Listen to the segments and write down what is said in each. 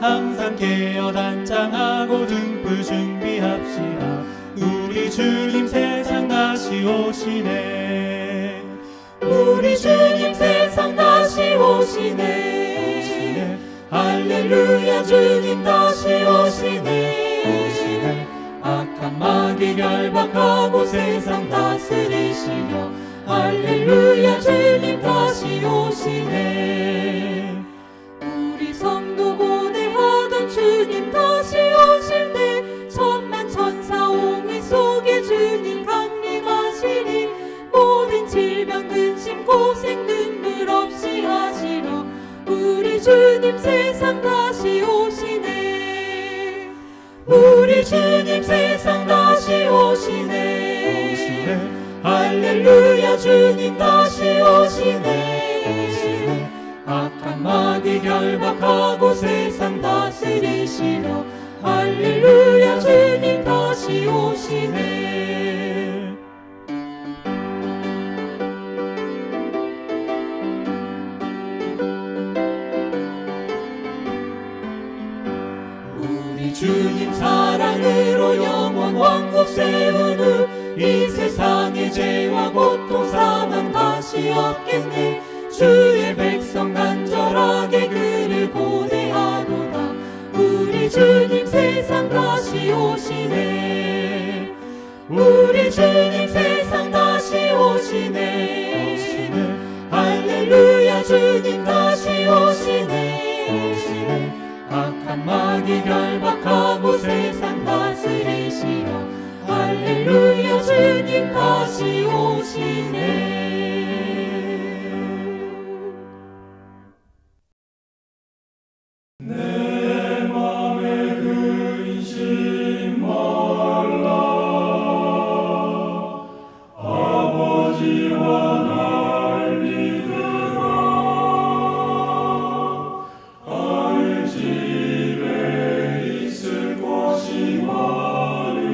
항상 깨어 단장하고 등불 준비합시다. 우리 주님 세상 다시 오시네. 우리 주님 세상 다시 오시네. 할렐루야 주님 다시 오시네. 악한 마귀 결박하고 세상 다스리시며 할렐루야 주님 다시 오시네. 우리 성도 고대하던 주님 다시 오실 때 천만 천사 옹이 속에 주님 강림하시리. 모든 질병 근심 고생 눈물 없이 하시러 우리 주님 세상 다시 오시네. 우리 주님 세상 다시 오시네. 할렐루야 주님 다시 오시네. 악한 마귀 결박하고 세상 다스리시러 할렐루야 주님 다시 오시네. 우리 주님 사랑으로 영원 왕국 세운 후 이 세상의 죄와 고통 사망 다시 없겠네. 주의 백성 간절하게 그를 고대하도다. 우리 주님 세상 다시 오시네. 우리 주님 세상 다시 오시네. 할렐루야 주님 다시 오시네. 악한 마귀 결박하고 세상 다스리시러 할렐루야 주님 다시 오시네. 내 맘에 근심 말라. 아버지와 날 믿으라. 하늘 집에 있을 곳이 많으니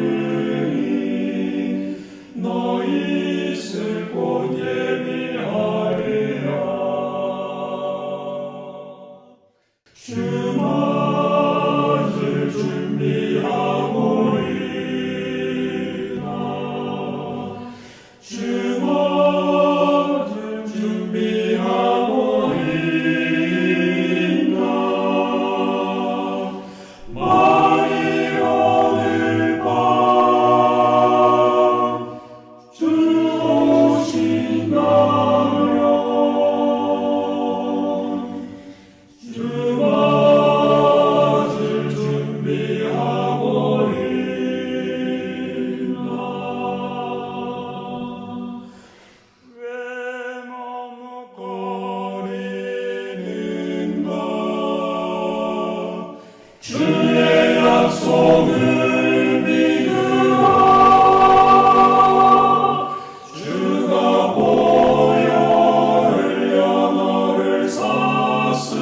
너희 있을 곳 예비하리라. 주 맞을 준비하고 있나. 주 맞을 준비하고 있나. 만일 오늘 밤 주 오신다면 주 맞을 준비하고 있나. 왜 머뭇거리는가. 주의 약속을 믿으라. 주가 보여 흘려 너를 샀으니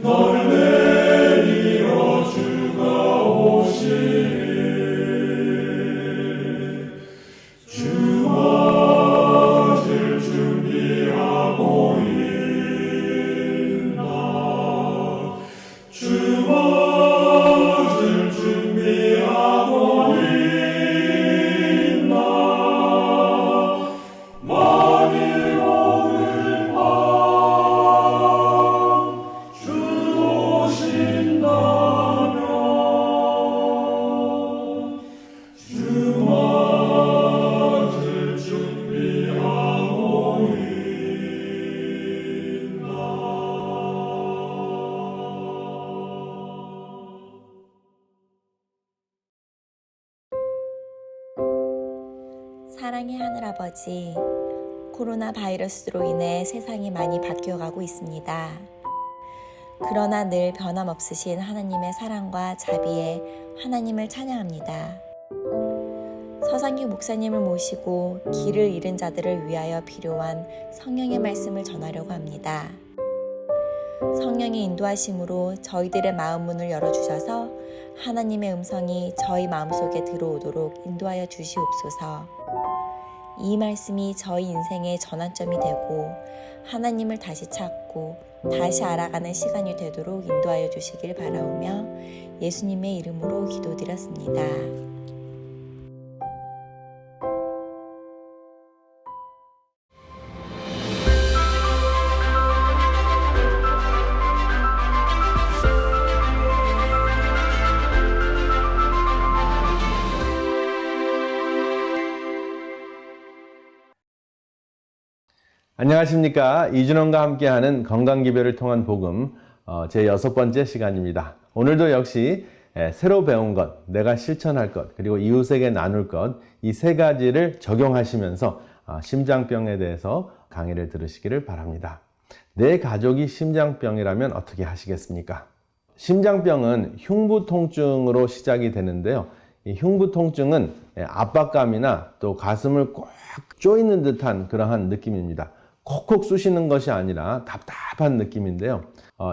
널 내리러 주가 오시네. 주 맞을 준비하고 있나. 주 맞을 준비하고 있나. 만일 오늘 밤 주 오신다면 주 맞을 준비하고 있나. 사랑의 하늘아버지, 코로나 바이러스로 인해 세상이 많이 바뀌어가고 있습니다. 그러나 늘 변함없으신 하나님의 사랑과 자비에 하나님을 찬양합니다. 서상규 목사님을 모시고 길을 잃은 자들을 위하여 필요한 성령의 말씀을 전하려고 합니다. 성령의 인도하심으로 저희들의 마음 문을 열어주셔서 하나님의 음성이 저희 마음속에 들어오도록 인도하여 주시옵소서. 이 말씀이 저희 인생의 전환점이 되고 하나님을 다시 찾고 다시 알아가는 시간이 되도록 인도하여 주시길 바라오며 예수님의 이름으로 기도드렸습니다. 안녕하십니까. 이준원과 함께하는 건강기별을 통한 복음 제 6번째 시간입니다. 오늘도 역시 새로 배운 것, 내가 실천할 것, 그리고 이웃에게 나눌 것, 이 세 가지를 적용하시면서 심장병에 대해서 강의를 들으시기를 바랍니다. 내 가족이 심장병이라면 어떻게 하시겠습니까? 심장병은 흉부통증으로 시작이 되는데요. 이 흉부통증은 압박감이나 또 가슴을 꽉 조이는 듯한 그러한 느낌입니다. 콕콕 쑤시는 것이 아니라 답답한 느낌인데요.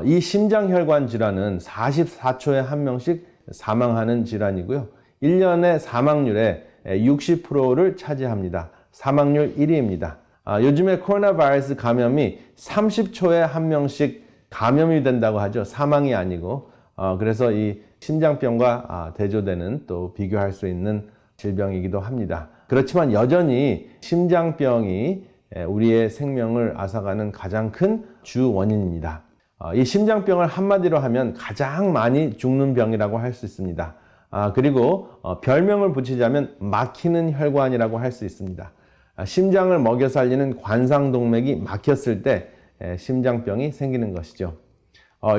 이 심장혈관 질환은 44초에 한 명씩 사망하는 질환이고요. 1년의 사망률의 60%를 차지합니다. 사망률 1위입니다. 요즘에 코로나 바이러스 감염이 30초에 한 명씩 감염이 된다고 하죠. 사망이 아니고. 그래서 이 심장병과 대조되는 또 비교할 수 있는 질병이기도 합니다. 그렇지만 여전히 심장병이 우리의 생명을 앗아가는 가장 큰 주 원인입니다. 이 심장병을 한마디로 하면 가장 많이 죽는 병이라고 할 수 있습니다. 그리고 별명을 붙이자면 막히는 혈관이라고 할 수 있습니다. 심장을 먹여 살리는 관상동맥이 막혔을 때 심장병이 생기는 것이죠.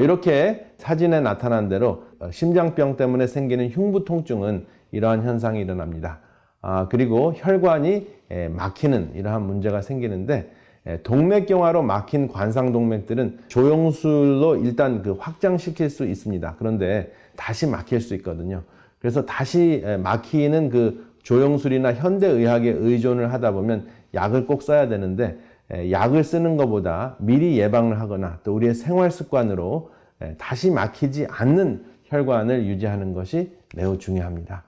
이렇게 사진에 나타난 대로 심장병 때문에 생기는 흉부통증은 이러한 현상이 일어납니다. 그리고 혈관이 막히는 이러한 문제가 생기는데, 동맥경화로 막힌 관상동맥들은 조영술로 일단 확장시킬 수 있습니다. 그런데 다시 막힐 수 있거든요. 그래서 다시 막히는 조영술이나 현대의학에 의존을 하다 보면 약을 꼭 써야 되는데, 약을 쓰는 것보다 미리 예방을 하거나 또 우리의 생활 습관으로 다시 막히지 않는 혈관을 유지하는 것이 매우 중요합니다.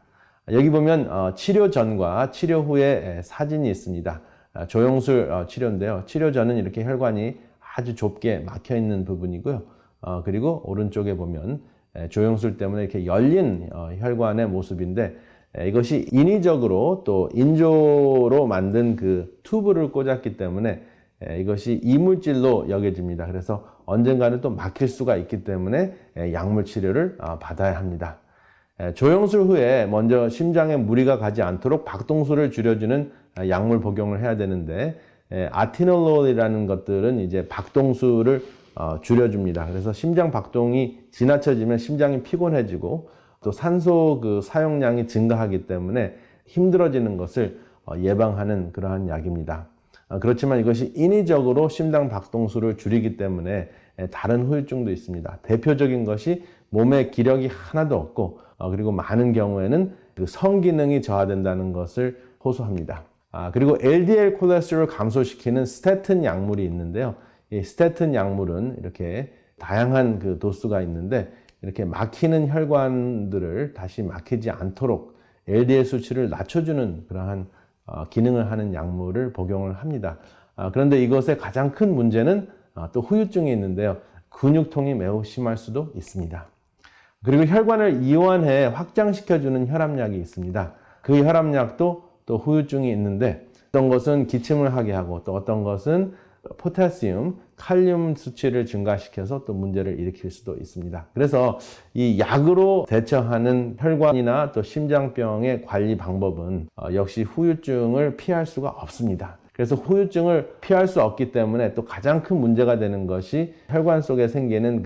여기 보면 치료 전과 치료 후에 사진이 있습니다. 조영술 치료인데요. 치료 전은 이렇게 혈관이 아주 좁게 막혀 있는 부분이고요. 그리고 오른쪽에 보면 조영술 때문에 이렇게 열린 혈관의 모습인데, 이것이 인위적으로 또 인조로 만든 튜브를 꽂았기 때문에 이것이 이물질로 여겨집니다. 그래서 언젠가는 또 막힐 수가 있기 때문에 약물 치료를 받아야 합니다. 조영술 후에 먼저 심장에 무리가 가지 않도록 박동수를 줄여주는 약물 복용을 해야 되는데, 아티놀롤이라는 것들은 이제 박동수를 줄여줍니다. 그래서 심장 박동이 지나쳐지면 심장이 피곤해지고 또 산소 사용량이 증가하기 때문에 힘들어지는 것을 예방하는 그러한 약입니다. 그렇지만 이것이 인위적으로 심장 박동수를 줄이기 때문에 다른 후유증도 있습니다. 대표적인 것이 몸에 기력이 하나도 없고, 그리고 많은 경우에는 성기능이 저하된다는 것을 호소합니다. 그리고 LDL 콜레스테롤을 감소시키는 스테튼 약물이 있는데요. 이 스테튼 약물은 이렇게 다양한 도수가 있는데, 이렇게 막히는 혈관들을 다시 막히지 않도록 LDL 수치를 낮춰주는 그러한 기능을 하는 약물을 복용을 합니다. 그런데 이것의 가장 큰 문제는 또 후유증이 있는데요. 근육통이 매우 심할 수도 있습니다. 그리고 혈관을 이완해 확장시켜주는 혈압약이 있습니다. 그 혈압약도 또 후유증이 있는데, 어떤 것은 기침을 하게 하고 또 어떤 것은 포타시움, 칼륨 수치를 증가시켜서 또 문제를 일으킬 수도 있습니다. 그래서 이 약으로 대처하는 혈관이나 또 심장병의 관리 방법은 역시 후유증을 피할 수가 없습니다. 그래서 후유증을 피할 수 없기 때문에 또 가장 큰 문제가 되는 것이 혈관 속에 생기는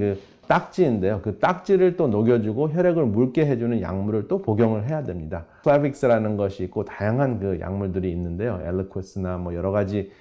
딱지인데요. 그 딱지를 또 녹여주고 혈액을 묽게 해주는 약물을 또 복용을 해야 됩니다. 플라빅스라는 것이 있고 다양한 약물들이 있는데요. 엘리코스나 여러 가지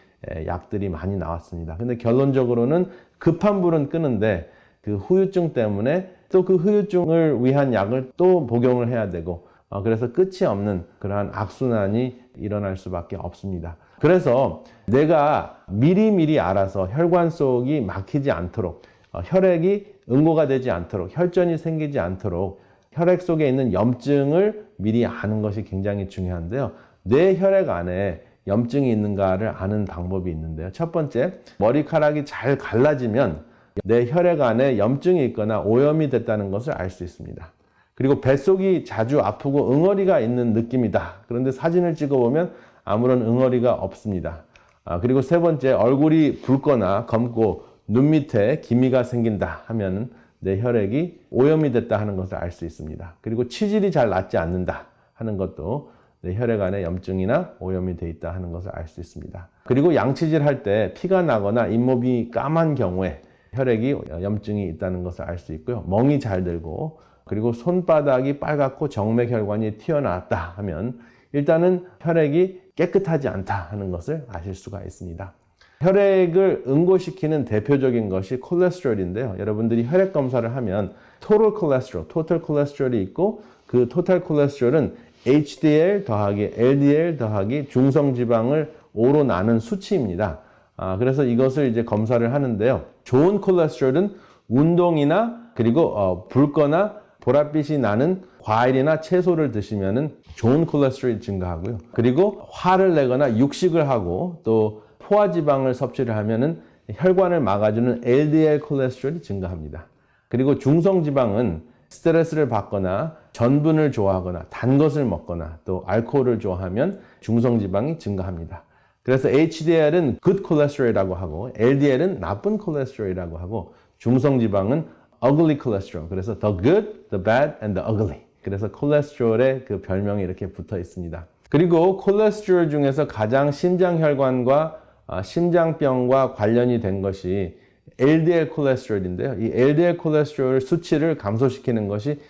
약들이 많이 나왔습니다. 근데 결론적으로는 급한 불은 끄는데, 후유증 때문에 또 후유증을 위한 약을 또 복용을 해야 되고, 그래서 끝이 없는 그러한 악순환이 일어날 수밖에 없습니다. 그래서 내가 미리미리 알아서 혈관 속이 막히지 않도록, 혈액이 응고가 되지 않도록, 혈전이 생기지 않도록 혈액 속에 있는 염증을 미리 아는 것이 굉장히 중요한데요. 내 혈액 안에 염증이 있는가를 아는 방법이 있는데요. 첫 번째, 머리카락이 잘 갈라지면 내 혈액 안에 염증이 있거나 오염이 됐다는 것을 알 수 있습니다. 그리고 뱃속이 자주 아프고 응어리가 있는 느낌이다. 그런데 사진을 찍어보면 아무런 응어리가 없습니다. 그리고 세 번째, 얼굴이 붉거나 검고 눈 밑에 기미가 생긴다 하면 내 혈액이 오염이 됐다 하는 것을 알 수 있습니다. 그리고 치질이 잘 낫지 않는다 하는 것도 내 혈액 안에 염증이나 오염이 돼 있다 하는 것을 알 수 있습니다. 그리고 양치질 할 때 피가 나거나 잇몸이 까만 경우에 혈액이 염증이 있다는 것을 알 수 있고요. 멍이 잘 들고 그리고 손바닥이 빨갛고 정맥혈관이 튀어나왔다 하면 일단은 혈액이 깨끗하지 않다 하는 것을 아실 수가 있습니다. 혈액을 응고시키는 대표적인 것이 콜레스테롤인데요. 여러분들이 혈액 검사를 하면 토탈 콜레스테롤이 있고 그 토탈 콜레스테롤은 HDL 더하기 LDL 더하기 중성지방을 5로 나눈 수치입니다. 그래서 이것을 이제 검사를 하는데요. 좋은 콜레스테롤은 운동이나 그리고 붉거나 보랏빛이 나는 과일이나 채소를 드시면은 좋은 콜레스테롤이 증가하고요. 그리고 화를 내거나 육식을 하고 또 포화지방을 섭취를 하면은 혈관을 막아주는 LDL 콜레스테롤이 증가합니다. 그리고 중성지방은 스트레스를 받거나 전분을 좋아하거나 단 것을 먹거나 또 알코올을 좋아하면 중성지방이 증가합니다. 그래서 HDL은 good cholesterol이라고 하고 LDL은 나쁜 콜레스테롤이라고 하고 중성지방은 ugly cholesterol. 그래서 the good, the bad, and the ugly. 그래서 콜레스테롤의 그 별명이 이렇게 붙어 있습니다. 그리고 콜레스테롤 중에서 가장 심장혈관과 심장병과 관련이 된 것이 LDL 콜레스테롤인데요. 이 LDL 콜레스테롤 수치를 감소시키는 것이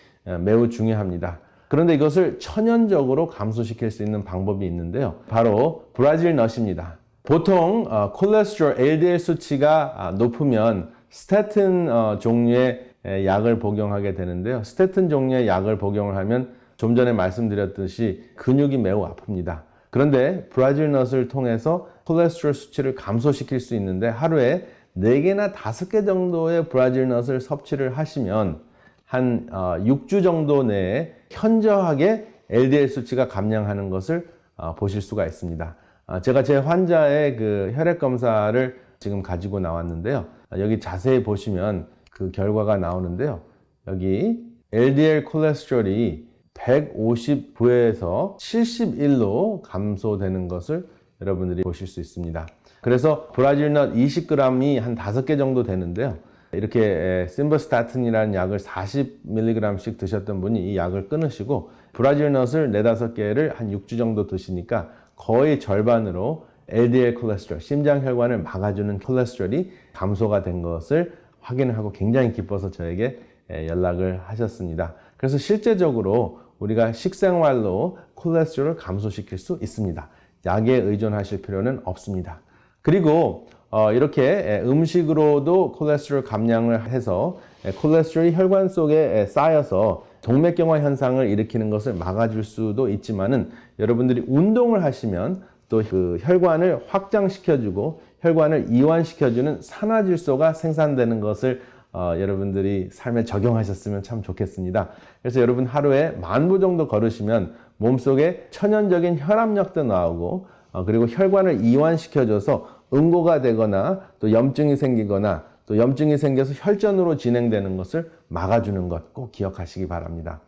매우 중요합니다. 그런데 이것을 천연적으로 감소시킬 수 있는 방법이 있는데요. 바로 브라질 넛입니다. 보통 콜레스테롤 LDL 수치가 높으면 스테튼 종류의 약을 복용하게 되는데요. 스테튼 종류의 약을 복용을 하면 좀 전에 말씀드렸듯이 근육이 매우 아픕니다. 그런데 브라질 넛을 통해서 콜레스테롤 수치를 감소시킬 수 있는데 하루에 4개나 5개 정도의 브라질 넛을 섭취를 하시면 한 6주 정도 내에 현저하게 LDL 수치가 감량하는 것을 보실 수가 있습니다. 제가 제 환자의 그 혈액 검사를 지금 가지고 나왔는데요. 여기 자세히 보시면 그 결과가 나오는데요. 여기 LDL 콜레스테롤이 159에서 71로 감소되는 것을 여러분들이 보실 수 있습니다. 그래서 브라질 넛 20g이 한 5개 정도 되는데요. 이렇게 심버스타틴이라는 약을 40mg씩 드셨던 분이 이 약을 끊으시고 브라질 넛을 4-5개를 한 6주 정도 드시니까 거의 절반으로 LDL 콜레스테롤, 심장혈관을 막아주는 콜레스테롤이 감소가 된 것을 확인을 하고 굉장히 기뻐서 저에게 연락을 하셨습니다. 그래서 실제적으로 우리가 식생활로 콜레스테롤을 감소시킬 수 있습니다. 약에 의존하실 필요는 없습니다. 그리고 이렇게 음식으로도 콜레스테롤 감량을 해서 콜레스테롤이 혈관 속에 쌓여서 동맥경화 현상을 일으키는 것을 막아줄 수도 있지만은 여러분들이 운동을 하시면 또 그 혈관을 확장시켜주고 혈관을 이완시켜주는 산화질소가 생산되는 것을 여러분들이 삶에 적용하셨으면 참 좋겠습니다. 그래서 여러분 하루에 10,000보 정도 걸으시면 몸속에 천연적인 혈압약도 나오고 그리고 혈관을 이완시켜줘서 응고가 되거나 또 염증이 생기거나 또 염증이 생겨서 혈전으로 진행되는 것을 막아주는 것 꼭 기억하시기 바랍니다.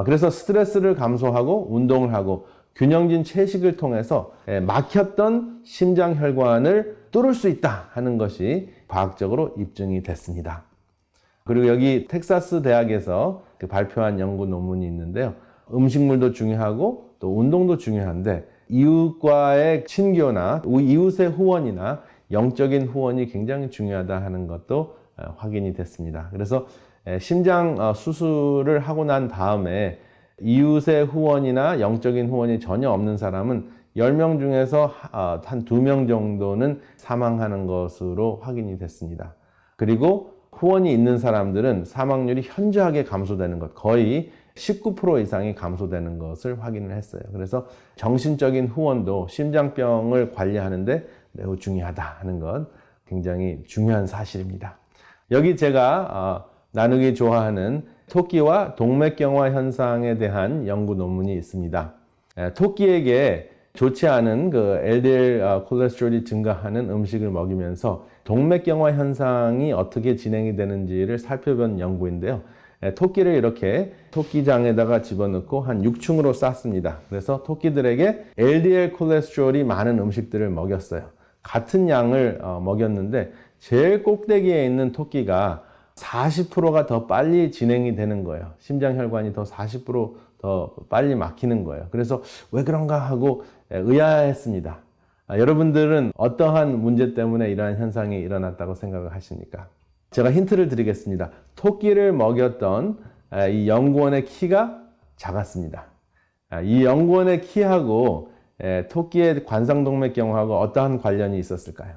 그래서 스트레스를 감소하고 운동을 하고 균형진 채식을 통해서 막혔던 심장혈관을 뚫을 수 있다 하는 것이 과학적으로 입증이 됐습니다. 그리고 여기 텍사스 대학에서 발표한 연구 논문이 있는데요. 음식물도 중요하고 또 운동도 중요한데 이웃과의 친교나 이웃의 후원이나 영적인 후원이 굉장히 중요하다 하는 것도 확인이 됐습니다. 그래서 심장 수술을 하고 난 다음에 이웃의 후원이나 영적인 후원이 전혀 없는 사람은 10명 중에서 한 2명 정도는 사망하는 것으로 확인이 됐습니다. 그리고 후원이 있는 사람들은 사망률이 현저하게 감소되는 것, 거의 19% 이상이 감소되는 것을 확인을 했어요. 그래서 정신적인 후원도 심장병을 관리하는데 매우 중요하다 하는 것 굉장히 중요한 사실입니다. 여기 제가 나누기 좋아하는 토끼와 동맥경화 현상에 대한 연구 논문이 있습니다. 토끼에게 좋지 않은 그 LDL 콜레스테롤이 증가하는 음식을 먹이면서 동맥경화 현상이 어떻게 진행이 되는지를 살펴본 연구인데요. 토끼를 이렇게 토끼장에다가 집어넣고 한 6층으로 쌌습니다. 그래서 토끼들에게 LDL 콜레스테롤이 많은 음식들을 먹였어요. 같은 양을 먹였는데 제일 꼭대기에 있는 토끼가 40%가 더 빨리 진행이 되는 거예요. 심장혈관이 더 40%더 빨리 막히는 거예요. 그래서 왜 그런가 하고 의아했습니다. 여러분들은 어떠한 문제 때문에 이러한 현상이 일어났다고 생각을 하십니까? 제가 힌트를 드리겠습니다. 토끼를 먹였던 이 연구원의 키가 작았습니다. 이 연구원의 키하고 토끼의 관상동맥경화하고 어떠한 관련이 있었을까요?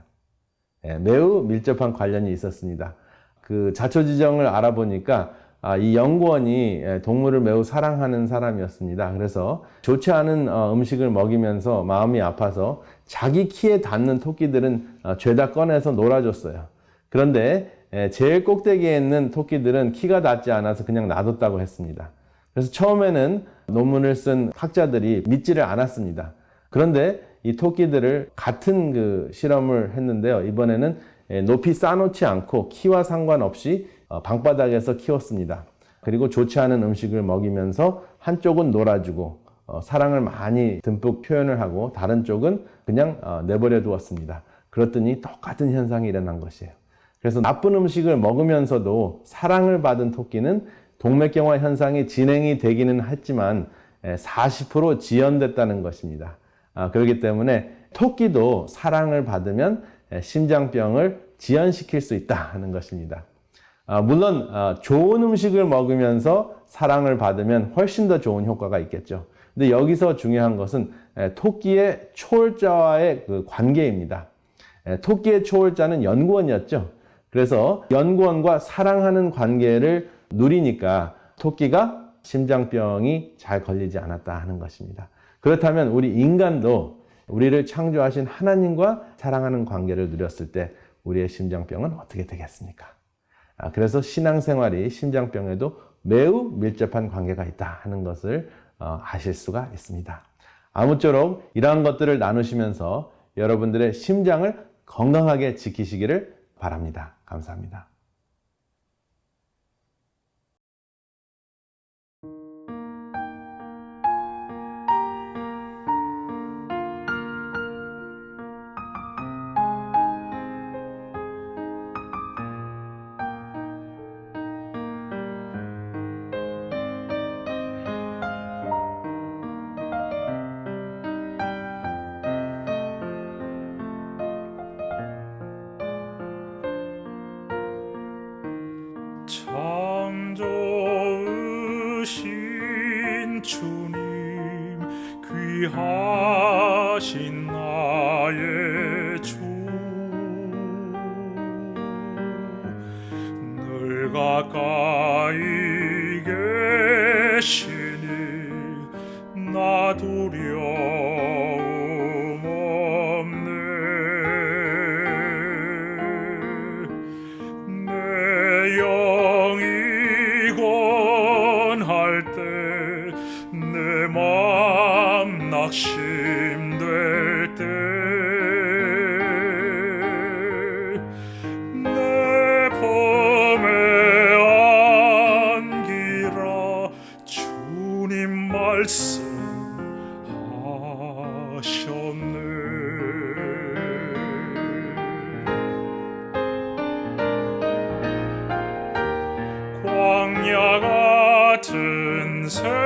매우 밀접한 관련이 있었습니다. 그 자초지정을 알아보니까 이 연구원이 동물을 매우 사랑하는 사람이었습니다. 그래서 좋지 않은 음식을 먹이면서 마음이 아파서 자기 키에 닿는 토끼들은 죄다 꺼내서 놀아줬어요. 그런데 제일 꼭대기에 있는 토끼들은 키가 닿지 않아서 그냥 놔뒀다고 했습니다. 그래서 처음에는 논문을 쓴 학자들이 믿지를 않았습니다. 그런데 이 토끼들을 같은 그 실험을 했는데요. 이번에는 높이 쌓아놓지 않고 키와 상관없이 방바닥에서 키웠습니다. 그리고 좋지 않은 음식을 먹이면서 한쪽은 놀아주고 사랑을 많이 듬뿍 표현을 하고 다른 쪽은 그냥 내버려 두었습니다. 그랬더니 똑같은 현상이 일어난 것이에요. 그래서 나쁜 음식을 먹으면서도 사랑을 받은 토끼는 동맥경화 현상이 진행이 되기는 했지만 40% 지연됐다는 것입니다. 그렇기 때문에 토끼도 사랑을 받으면 심장병을 지연시킬 수 있다는 것입니다. 물론 좋은 음식을 먹으면서 사랑을 받으면 훨씬 더 좋은 효과가 있겠죠. 근데 여기서 중요한 것은 토끼의 초월자와의 그 관계입니다. 토끼의 초월자는 연구원이었죠. 그래서 연구원과 사랑하는 관계를 누리니까 토끼가 심장병이 잘 걸리지 않았다 하는 것입니다. 그렇다면 우리 인간도 우리를 창조하신 하나님과 사랑하는 관계를 누렸을 때 우리의 심장병은 어떻게 되겠습니까? 그래서 신앙생활이 심장병에도 매우 밀접한 관계가 있다 하는 것을 아실 수가 있습니다. 아무쪼록 이러한 것들을 나누시면서 여러분들의 심장을 건강하게 지키시기를 바랍니다. 감사합니다. 창조으신 주님 귀하신 나의 주 늘 가까이 계시니 나 두려움 없네 내 영이 권할 때 내 맘 낙심될 때 내 품에 안기라 주님 말씀하셨네 광야 같은 세상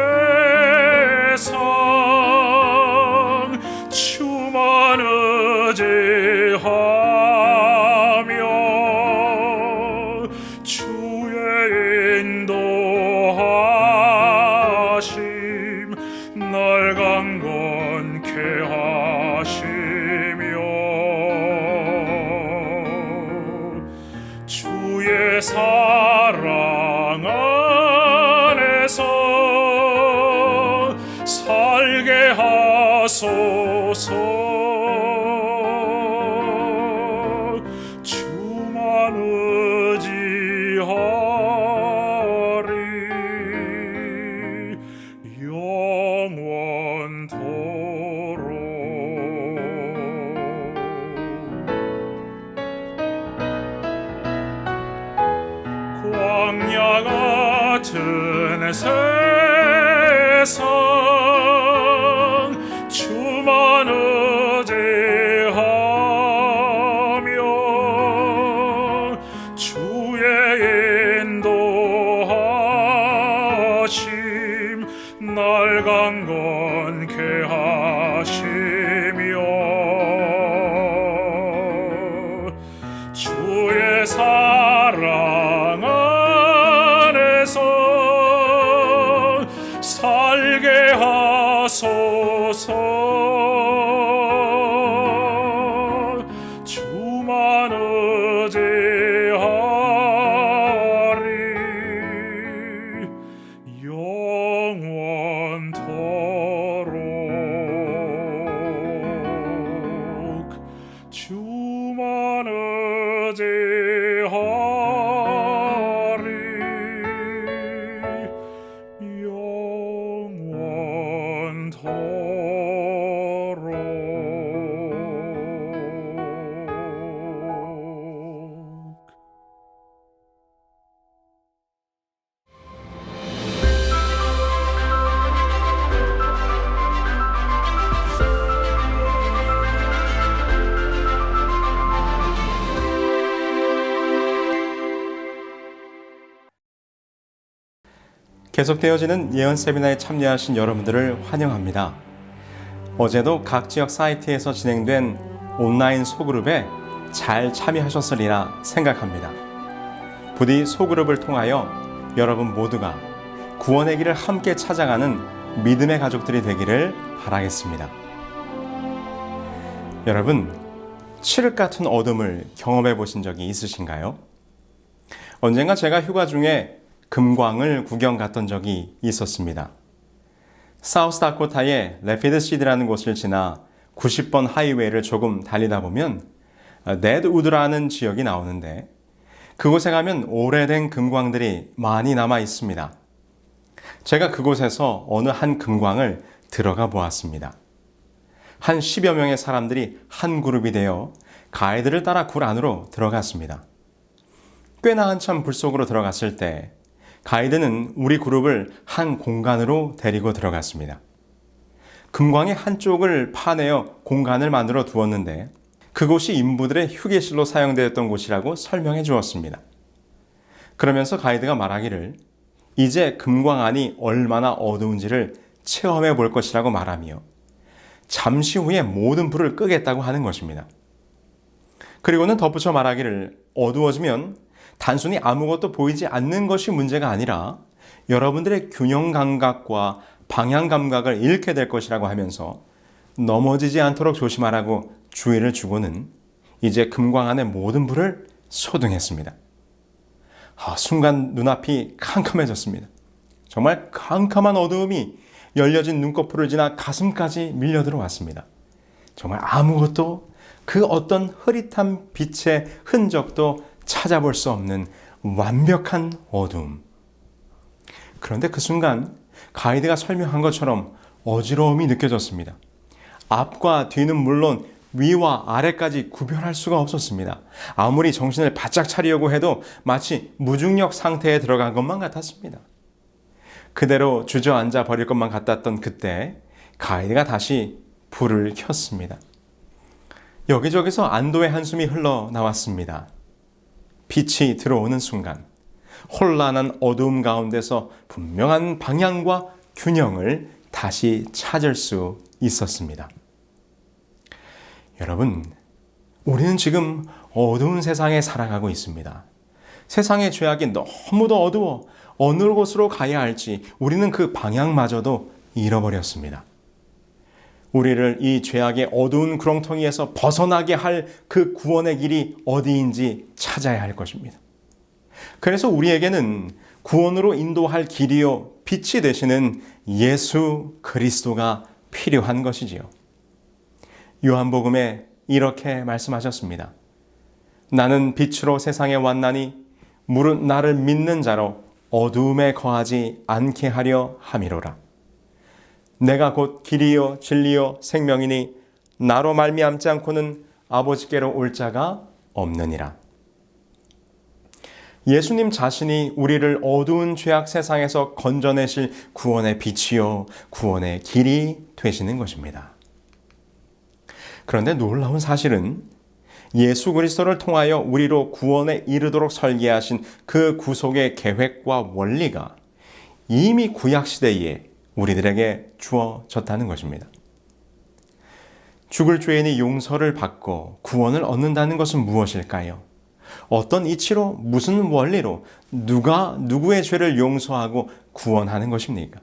주만 의지하며 주의 인도하심 날 강건케 하시며 주의 사랑 안에서 살게 하소서 주만 의지하리 영원토록 광야 같은 세상 주만 의지하며 주의 인도하심 날 강건케 하시며 주의 사랑 안에서 살게 하소서. 주만 의지하리 영원토록. 주만 의지하리 영원토록. 계속되어지는 예언 세미나에 참여하신 여러분들을 환영합니다. 어제도 각 지역 사이트에서 진행된 온라인 소그룹에 잘 참여하셨으리라 생각합니다. 부디 소그룹을 통하여 여러분 모두가 구원의 길을 함께 찾아가는 믿음의 가족들이 되기를 바라겠습니다. 여러분, 칠흑 같은 어둠을 경험해 보신 적이 있으신가요? 언젠가 제가 휴가 중에 금광을 구경 갔던 적이 있었습니다. 사우스다코타의 레피드시드라는 곳을 지나 90번 하이웨이를 조금 달리다 보면 네드우드라는 지역이 나오는데 그곳에 가면 오래된 금광들이 많이 남아 있습니다. 제가 그곳에서 어느 한 금광을 들어가 보았습니다. 한 10여 명의 사람들이 한 그룹이 되어 가이드를 따라 굴 안으로 들어갔습니다. 꽤나 한참 불 속으로 들어갔을 때 가이드는 우리 그룹을 한 공간으로 데리고 들어갔습니다. 금광의 한쪽을 파내어 공간을 만들어 두었는데 그곳이 인부들의 휴게실로 사용되었던 곳이라고 설명해 주었습니다. 그러면서 가이드가 말하기를 이제 금광 안이 얼마나 어두운지를 체험해 볼 것이라고 말하며 잠시 후에 모든 불을 끄겠다고 하는 것입니다. 그리고는 덧붙여 말하기를 어두워지면 단순히 아무것도 보이지 않는 것이 문제가 아니라 여러분들의 균형 감각과 방향 감각을 잃게 될 것이라고 하면서 넘어지지 않도록 조심하라고 주의를 주고는 이제 금광 안의 모든 불을 소등했습니다. 순간 눈앞이 캄캄해졌습니다. 정말 캄캄한 어두움이 열려진 눈꺼풀을 지나 가슴까지 밀려 들어왔습니다. 정말 아무것도 그 어떤 흐릿한 빛의 흔적도 찾아볼 수 없는 완벽한 어두움. 그런데 그 순간 가이드가 설명한 것처럼 어지러움이 느껴졌습니다. 앞과 뒤는 물론 위와 아래까지 구별할 수가 없었습니다. 아무리 정신을 바짝 차리려고 해도 마치 무중력 상태에 들어간 것만 같았습니다. 그대로 주저앉아 버릴 것만 같았던 그때 가이드가 다시 불을 켰습니다. 여기저기서 안도의 한숨이 흘러나왔습니다. 빛이 들어오는 순간 혼란한 어두움 가운데서 분명한 방향과 균형을 다시 찾을 수 있었습니다. 여러분, 우리는 지금 어두운 세상에 살아가고 있습니다. 세상의 죄악이 너무도 어두워 어느 곳으로 가야 할지 우리는 그 방향마저도 잃어버렸습니다. 우리를 이 죄악의 어두운 구렁텅이에서 벗어나게 할 그 구원의 길이 어디인지 찾아야 할 것입니다. 그래서 우리에게는 구원으로 인도할 길이요 빛이 되시는 예수 그리스도가 필요한 것이지요. 요한복음에 이렇게 말씀하셨습니다. 나는 빛으로 세상에 왔나니 무릇 나를 믿는 자로 어두움에 거하지 않게 하려 함이로라. 내가 곧 길이요 진리요 생명이니 나로 말미암지 않고는 아버지께로 올 자가 없느니라. 예수님 자신이 우리를 어두운 죄악 세상에서 건져내실 구원의 빛이요, 구원의 길이 되시는 것입니다. 그런데 놀라운 사실은 예수 그리스도를 통하여 우리로 구원에 이르도록 설계하신 그 구속의 계획과 원리가 이미 구약시대에 우리들에게 주어졌다는 것입니다. 죽을 죄인이 용서를 받고 구원을 얻는다는 것은 무엇일까요? 어떤 이치로, 무슨 원리로 누가 누구의 죄를 용서하고 구원하는 것입니까?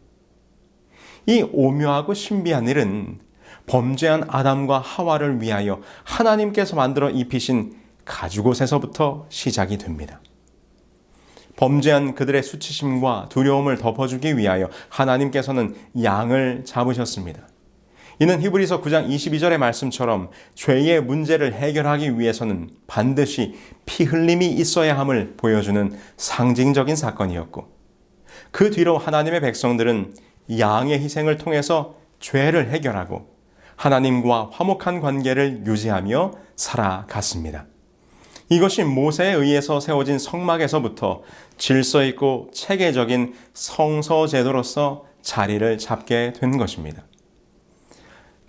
이 오묘하고 신비한 일은 범죄한 아담과 하와를 위하여 하나님께서 만들어 입히신 가죽옷에서부터 시작이 됩니다. 범죄한 그들의 수치심과 두려움을 덮어주기 위하여 하나님께서는 양을 잡으셨습니다. 이는 히브리서 9장 22절의 말씀처럼 죄의 문제를 해결하기 위해서는 반드시 피 흘림이 있어야 함을 보여주는 상징적인 사건이었고, 그 뒤로 하나님의 백성들은 양의 희생을 통해서 죄를 해결하고 하나님과 화목한 관계를 유지하며 살아갔습니다. 이것이 모세에 의해서 세워진 성막에서부터 질서 있고 체계적인 성서 제도로서 자리를 잡게 된 것입니다.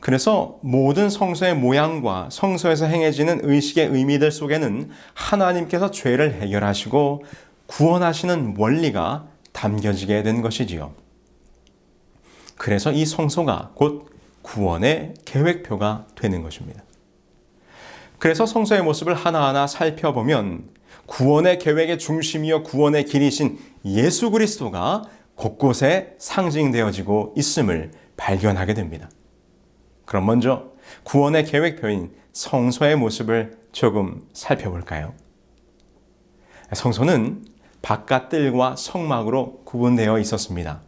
그래서 모든 성서의 모양과 성서에서 행해지는 의식의 의미들 속에는 하나님께서 죄를 해결하시고 구원하시는 원리가 담겨지게 된 것이지요. 그래서 이 성서가 곧 구원의 계획표가 되는 것입니다. 그래서 성서의 모습을 하나하나 살펴보면 구원의 계획의 중심이요 구원의 길이신 예수 그리스도가 곳곳에 상징되어지고 있음을 발견하게 됩니다. 그럼 먼저 구원의 계획표인 성소의 모습을 조금 살펴볼까요? 성소는 바깥뜰과 성막으로 구분되어 있었습니다.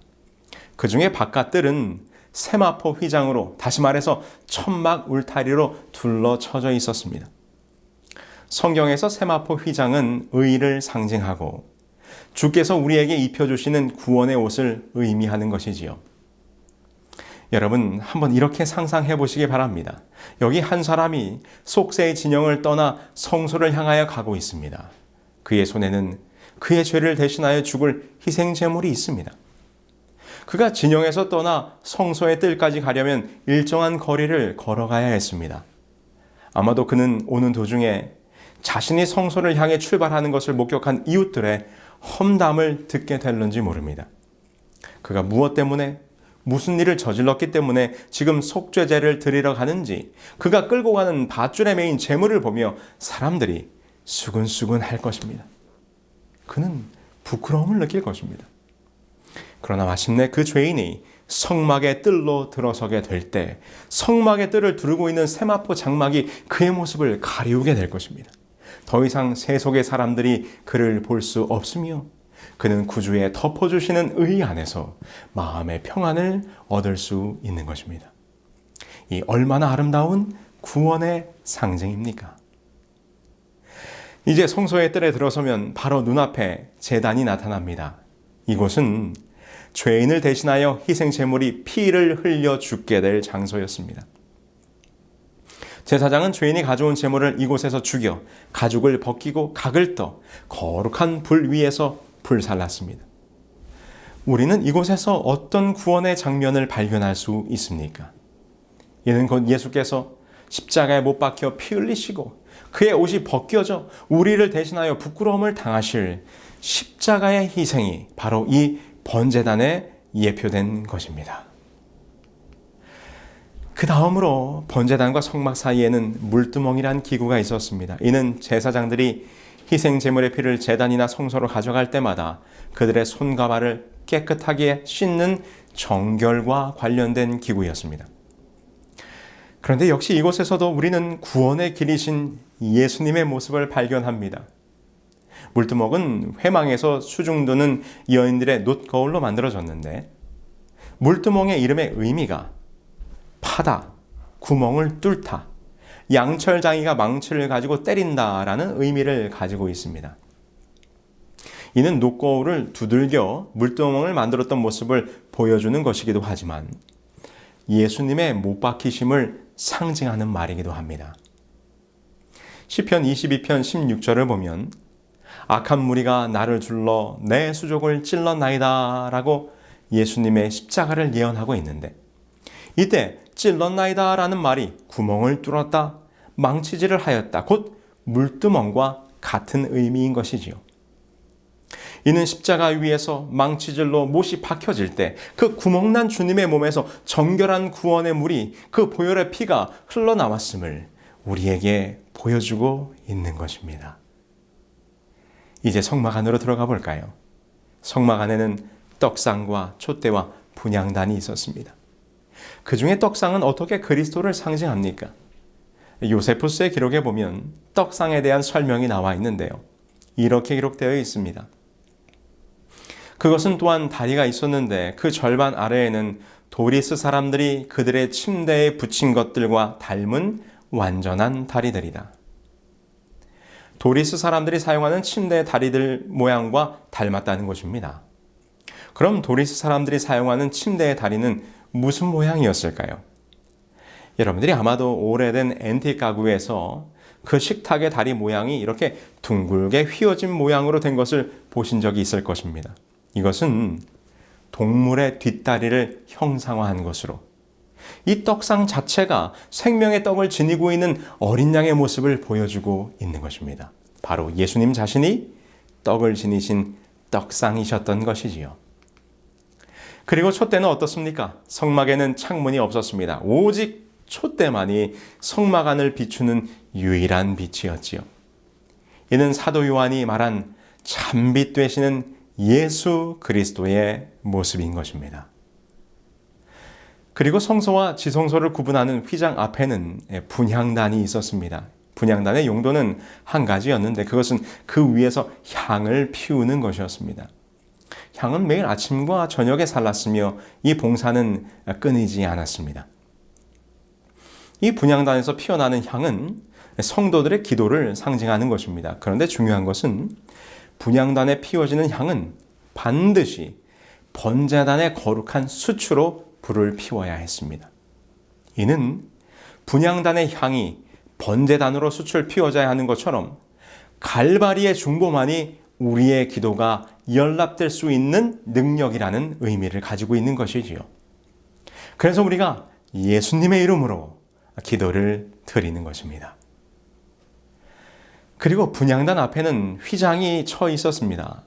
그 중에 바깥뜰은 세마포 휘장으로, 다시 말해서 천막 울타리로 둘러쳐져 있었습니다. 성경에서 세마포 휘장은 의를 상징하고 주께서 우리에게 입혀주시는 구원의 옷을 의미하는 것이지요. 여러분, 한번 이렇게 상상해 보시기 바랍니다. 여기 한 사람이 속세의 진영을 떠나 성소를 향하여 가고 있습니다. 그의 손에는 그의 죄를 대신하여 죽을 희생 제물이 있습니다. 그가 진영에서 떠나 성소의 뜰까지 가려면 일정한 거리를 걸어가야 했습니다. 아마도 그는 오는 도중에 자신이 성소를 향해 출발하는 것을 목격한 이웃들의 험담을 듣게 될는지 모릅니다. 그가 무엇 때문에, 무슨 일을 저질렀기 때문에 지금 속죄제를 드리러 가는지, 그가 끌고 가는 밧줄에 매인 재물을 보며 사람들이 수근수근 할 것입니다. 그는 부끄러움을 느낄 것입니다. 그러나 마침내 그 죄인이 성막의 뜰로 들어서게 될 때 성막의 뜰을 두르고 있는 세마포 장막이 그의 모습을 가리우게 될 것입니다. 더 이상 세속의 사람들이 그를 볼 수 없으며 그는 구주의 덮어주시는 의 안에서 마음의 평안을 얻을 수 있는 것입니다. 이 얼마나 아름다운 구원의 상징입니까? 이제 성소의 뜰에 들어서면 바로 눈앞에 제단이 나타납니다. 이곳은 죄인을 대신하여 희생 제물이 피를 흘려 죽게 될 장소였습니다. 제사장은 죄인이 가져온 제물을 이곳에서 죽여 가죽을 벗기고 각을 떠 거룩한 불 위에서 불살랐습니다. 우리는 이곳에서 어떤 구원의 장면을 발견할 수 있습니까? 이는 곧 예수께서 십자가에 못 박혀 피 흘리시고 그의 옷이 벗겨져 우리를 대신하여 부끄러움을 당하실 십자가의 희생이 바로 이 번제단에 예표된 것입니다. 그 다음으로 번제단과 성막 사이에는 물두멍이란 기구가 있었습니다. 이는 제사장들이 희생 제물의 피를 제단이나 성소로 가져갈 때마다 그들의 손과 발을 깨끗하게 씻는 정결과 관련된 기구였습니다. 그런데 역시 이곳에서도 우리는 구원의 길이신 예수님의 모습을 발견합니다. 물두멍은 회망에서 수중두는 여인들의 놋거울로 만들어졌는데 물두멍의 이름의 의미가 파다, 구멍을 뚫다, 양철장이가 망치를 가지고 때린다라는 의미를 가지고 있습니다. 이는 놋거울을 두들겨 물두멍을 만들었던 모습을 보여주는 것이기도 하지만 예수님의 못 박히심을 상징하는 말이기도 합니다. 시편 22편 16절을 보면 악한 무리가 나를 둘러 내 수족을 찔렀나이다 라고 예수님의 십자가를 예언하고 있는데, 이때 찔렀나이다 라는 말이 구멍을 뚫었다, 망치질을 하였다, 곧 물두멍과 같은 의미인 것이지요. 이는 십자가 위에서 망치질로 못이 박혀질 때 그 구멍난 주님의 몸에서 정결한 구원의 물이, 그 보혈의 피가 흘러나왔음을 우리에게 보여주고 있는 것입니다. 이제 성막 안으로 들어가 볼까요? 성막 안에는 떡상과 촛대와 분향단이 있었습니다. 그 중에 떡상은 어떻게 그리스도를 상징합니까? 요세푸스의 기록에 보면 떡상에 대한 설명이 나와 있는데요. 이렇게 기록되어 있습니다. 그것은 또한 다리가 있었는데 그 절반 아래에는 도리스 사람들이 그들의 침대에 붙인 것들과 닮은 완전한 다리들이다. 도리스 사람들이 사용하는 침대의 다리들 모양과 닮았다는 것입니다. 그럼 도리스 사람들이 사용하는 침대의 다리는 무슨 모양이었을까요? 여러분들이 아마도 오래된 앤틱 가구에서 그 식탁의 다리 모양이 이렇게 둥글게 휘어진 모양으로 된 것을 보신 적이 있을 것입니다. 이것은 동물의 뒷다리를 형상화한 것으로, 이 떡상 자체가 생명의 떡을 지니고 있는 어린 양의 모습을 보여주고 있는 것입니다. 바로 예수님 자신이 떡을 지니신 떡상이셨던 것이지요. 그리고 촛대는 어떻습니까? 성막에는 창문이 없었습니다. 오직 촛대만이 성막 안을 비추는 유일한 빛이었지요. 이는 사도 요한이 말한 참빛 되시는 예수 그리스도의 모습인 것입니다. 그리고 성소와 지성소를 구분하는 휘장 앞에는 분향단이 있었습니다. 분향단의 용도는 한 가지였는데 그것은 그 위에서 향을 피우는 것이었습니다. 향은 매일 아침과 저녁에 살랐으며 이 봉사는 끊이지 않았습니다. 이 분향단에서 피어나는 향은 성도들의 기도를 상징하는 것입니다. 그런데 중요한 것은 분향단에 피워지는 향은 반드시 번제단의 거룩한 수치로 불을 피워야 했습니다. 이는 분향단의 향이 번제단으로 수치를 피워져야 하는 것처럼 갈바리의 중보만이 우리의 기도가 연락될 수 있는 능력이라는 의미를 가지고 있는 것이지요. 그래서 우리가 예수님의 이름으로 기도를 드리는 것입니다. 그리고 분향단 앞에는 휘장이 쳐 있었습니다.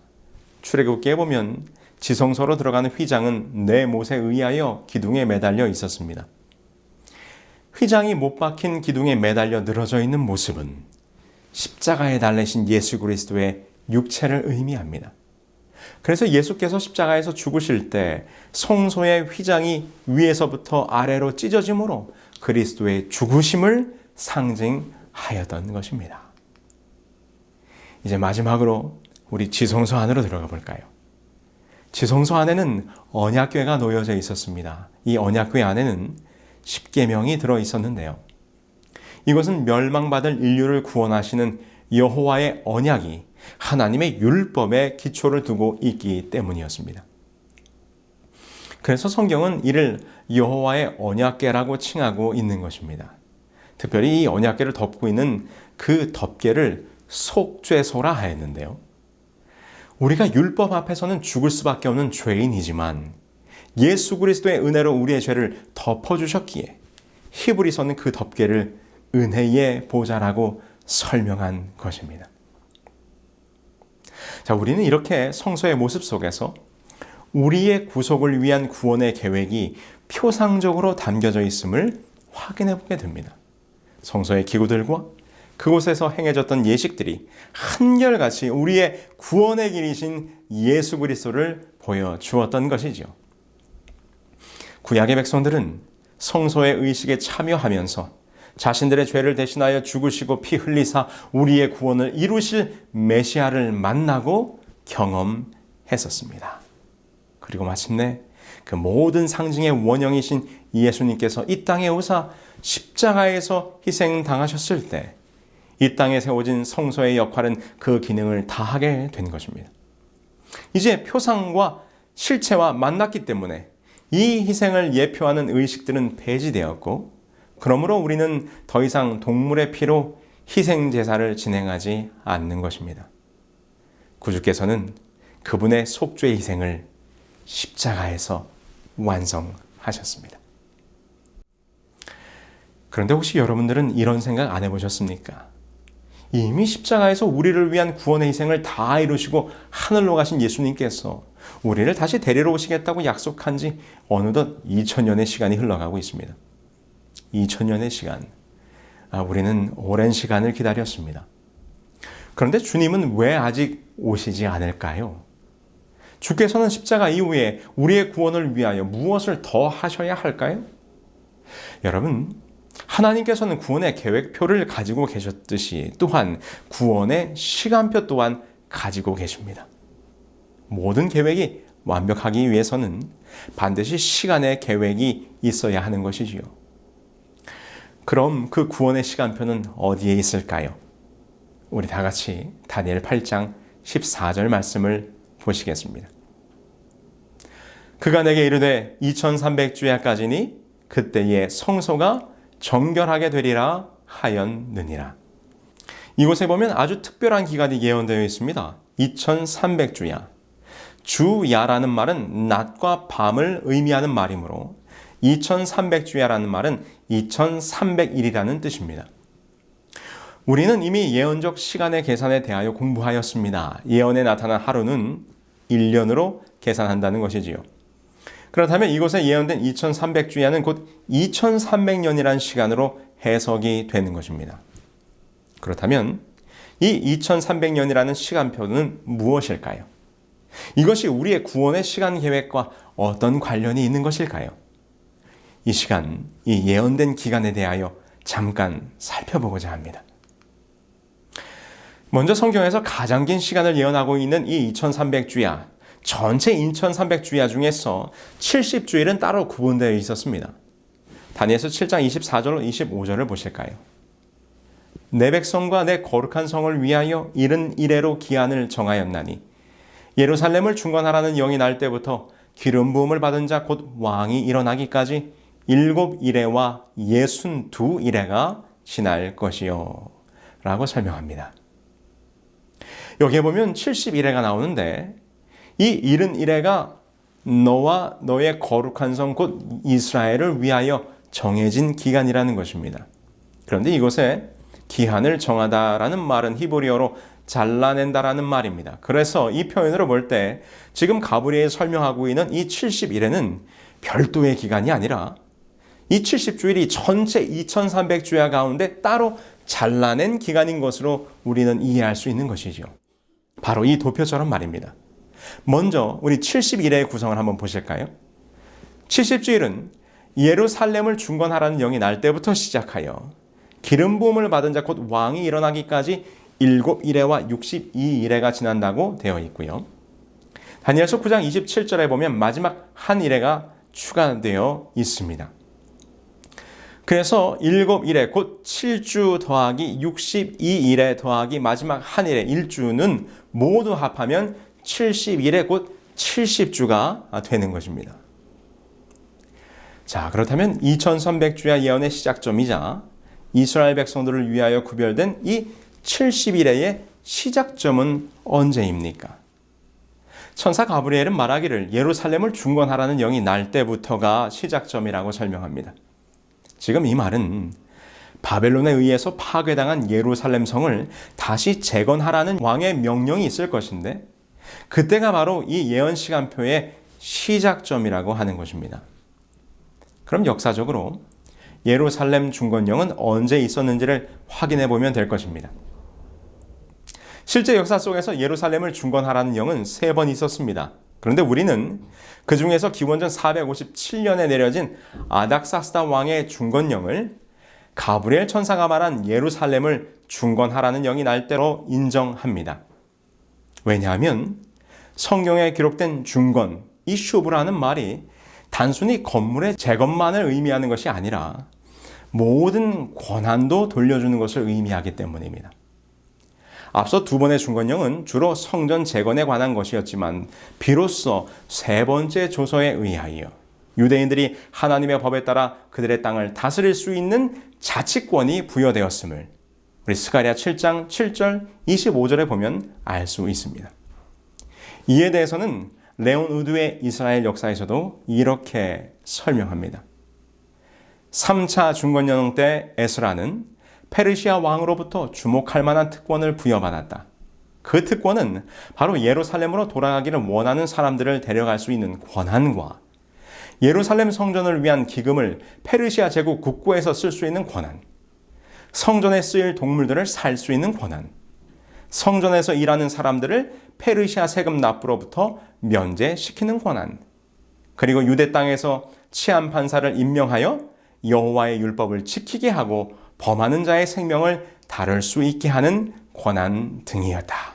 출애굽기에 보면 지성소로 들어가는 휘장은 네 못에 의하여 기둥에 매달려 있었습니다. 휘장이 못 박힌 기둥에 매달려 늘어져 있는 모습은 십자가에 달리신 예수 그리스도의 육체를 의미합니다. 그래서 예수께서 십자가에서 죽으실 때 성소의 휘장이 위에서부터 아래로 찢어짐으로 그리스도의 죽으심을 상징하였던 것입니다. 이제 마지막으로 우리 지성소 안으로 들어가 볼까요? 지성소 안에는 언약궤가 놓여져 있었습니다. 이 언약궤 안에는 십계명이 들어 있었는데요. 이것은 멸망받을 인류를 구원하시는 여호와의 언약이 하나님의 율법에 기초를 두고 있기 때문이었습니다. 그래서 성경은 이를 여호와의 언약궤라고 칭하고 있는 것입니다. 특별히 이 언약궤를 덮고 있는 그 덮개를 속죄소라 하였는데요. 우리가 율법 앞에서는 죽을 수밖에 없는 죄인이지만 예수 그리스도의 은혜로 우리의 죄를 덮어주셨기에 히브리서는 그 덮개를 은혜의 보좌라고 설명한 것입니다. 자, 우리는 이렇게 성소의 모습 속에서 우리의 구속을 위한 구원의 계획이 표상적으로 담겨져 있음을 확인해 보게 됩니다. 성소의 기구들과 그곳에서 행해졌던 예식들이 한결같이 우리의 구원의 길이신 예수 그리스도를 보여주었던 것이죠. 구약의 백성들은 성소의 의식에 참여하면서 자신들의 죄를 대신하여 죽으시고 피 흘리사 우리의 구원을 이루실 메시아를 만나고 경험했었습니다. 그리고 마침내 그 모든 상징의 원형이신 예수님께서 이 땅에 오사 십자가에서 희생당하셨을 때 이 땅에 세워진 성소의 역할은 그 기능을 다하게 된 것입니다. 이제 표상과 실체와 만났기 때문에 이 희생을 예표하는 의식들은 폐지되었고, 그러므로 우리는 더 이상 동물의 피로 희생 제사를 진행하지 않는 것입니다. 구주께서는 그분의 속죄 희생을 십자가에서 완성하셨습니다. 그런데 혹시 여러분들은 이런 생각 안 해보셨습니까? 이미 십자가에서 우리를 위한 구원의 희생을 다 이루시고 하늘로 가신 예수님께서 우리를 다시 데리러 오시겠다고 약속한 지 어느덧 2000년의 시간이 흘러가고 있습니다. 2000년의 시간. 우리는 오랜 시간을 기다렸습니다. 그런데 주님은 왜 아직 오시지 않을까요? 주께서는 십자가 이후에 우리의 구원을 위하여 무엇을 더 하셔야 할까요? 여러분, 하나님께서는 구원의 계획표를 가지고 계셨듯이 또한 구원의 시간표 또한 가지고 계십니다. 모든 계획이 완벽하기 위해서는 반드시 시간의 계획이 있어야 하는 것이지요. 그럼 그 구원의 시간표는 어디에 있을까요? 우리 다 같이 다니엘 8장 14절 말씀을 보시겠습니다. 그가 내게 이르되 2300주야까지니 그때에 성소가 정결하게 되리라 하였느니라. 이곳에 보면 아주 특별한 기간이 예언되어 있습니다. 2300주야. 주야라는 말은 낮과 밤을 의미하는 말이므로 2300주야라는 말은 2300일이라는 뜻입니다. 우리는 이미 예언적 시간의 계산에 대하여 공부하였습니다. 예언에 나타난 하루는 1년으로 계산한다는 것이지요. 그렇다면 이곳에 예언된 2300주야는 곧 2300년이라는 시간으로 해석이 되는 것입니다. 그렇다면 이 2300년이라는 시간표는 무엇일까요? 이것이 우리의 구원의 시간 계획과 어떤 관련이 있는 것일까요? 이 시간, 이 예언된 기간에 대하여 잠깐 살펴보고자 합니다. 먼저 성경에서 가장 긴 시간을 예언하고 있는 이 2300주야, 전체 2300주야 중에서 70주일은 따로 구분되어 있었습니다. 다니엘서 7장 24절 25절을 보실까요? 내 백성과 내 거룩한 성을 위하여 70일에로 기한을 정하였나니 예루살렘을 중건하라는 영이 날 때부터 기름 부음을 받은 자 곧 왕이 일어나기까지 7일에와 62일에가 지날 것이요 라고 설명합니다. 여기에 보면 70일에가 나오는데 이 70일에가 너와 너의 거룩한 성 곧 이스라엘을 위하여 정해진 기간이라는 것입니다. 그런데 이곳에 기한을 정하다라는 말은 히브리어로 잘라낸다라는 말입니다. 그래서 이 표현으로 볼 때 지금 가브리엘이 설명하고 있는 이 70일에는 별도의 기간이 아니라 이 70주일이 전체 2300주야 가운데 따로 잘라낸 기간인 것으로 우리는 이해할 수 있는 것이죠. 바로 이 도표처럼 말입니다. 먼저 우리 70일의 구성을 한번 보실까요? 70주일은 예루살렘을 중건하라는 영이 날 때부터 시작하여 기름 부음을 받은 자 곧 왕이 일어나기까지 7일에와 62일에가 지난다고 되어 있고요. 다니엘서 9장 27절에 보면 마지막 한 일에가 추가되어 있습니다. 그래서 7일에 곧 7주 더하기 62일에 더하기 마지막 한 일에 1주는 모두 합하면 70일에 곧 70주가 되는 것입니다. 자, 그렇다면 2300주야 예언의 시작점이자 이스라엘 백성들을 위하여 구별된 이 70일의 시작점은 언제입니까? 천사 가브리엘은 말하기를 예루살렘을 중건하라는 영이 날 때부터가 시작점이라고 설명합니다. 지금 이 말은 바벨론에 의해서 파괴당한 예루살렘 성을 다시 재건하라는 왕의 명령이 있을 것인데 그때가 바로 이 예언 시간표의 시작점이라고 하는 것입니다. 그럼 역사적으로 예루살렘 중건령은 언제 있었는지를 확인해 보면 될 것입니다. 실제 역사 속에서 예루살렘을 중건하라는 영은 3번 있었습니다. 그런데 우리는 그 중에서 기원전 457년에 내려진 아닥사스다 왕의 중건령을 가브리엘 천사가 말한 예루살렘을 중건하라는 영이 날 때로 인정합니다. 왜냐하면 성경에 기록된 중건, 이 슈브라는 말이 단순히 건물의 재건만을 의미하는 것이 아니라 모든 권한도 돌려주는 것을 의미하기 때문입니다. 앞서 2번의 중건령은 주로 성전 재건에 관한 것이었지만 비로소 3번째 조서에 의하여 유대인들이 하나님의 법에 따라 그들의 땅을 다스릴 수 있는 자치권이 부여되었음을 우리 스가랴 7장 7절 25절에 보면 알 수 있습니다. 이에 대해서는 레온 우드의 이스라엘 역사에서도 이렇게 설명합니다. 3차 중건연합 때 에스라는 페르시아 왕으로부터 주목할 만한 특권을 부여받았다. 그 특권은 바로 예루살렘으로 돌아가기를 원하는 사람들을 데려갈 수 있는 권한과 예루살렘 성전을 위한 기금을 페르시아 제국 국고에서 쓸 수 있는 권한, 성전에 쓰일 동물들을 살 수 있는 권한, 성전에서 일하는 사람들을 페르시아 세금 납부로부터 면제시키는 권한, 그리고 유대 땅에서 치안 판사를 임명하여 여호와의 율법을 지키게 하고 범하는 자의 생명을 다룰 수 있게 하는 권한 등이었다.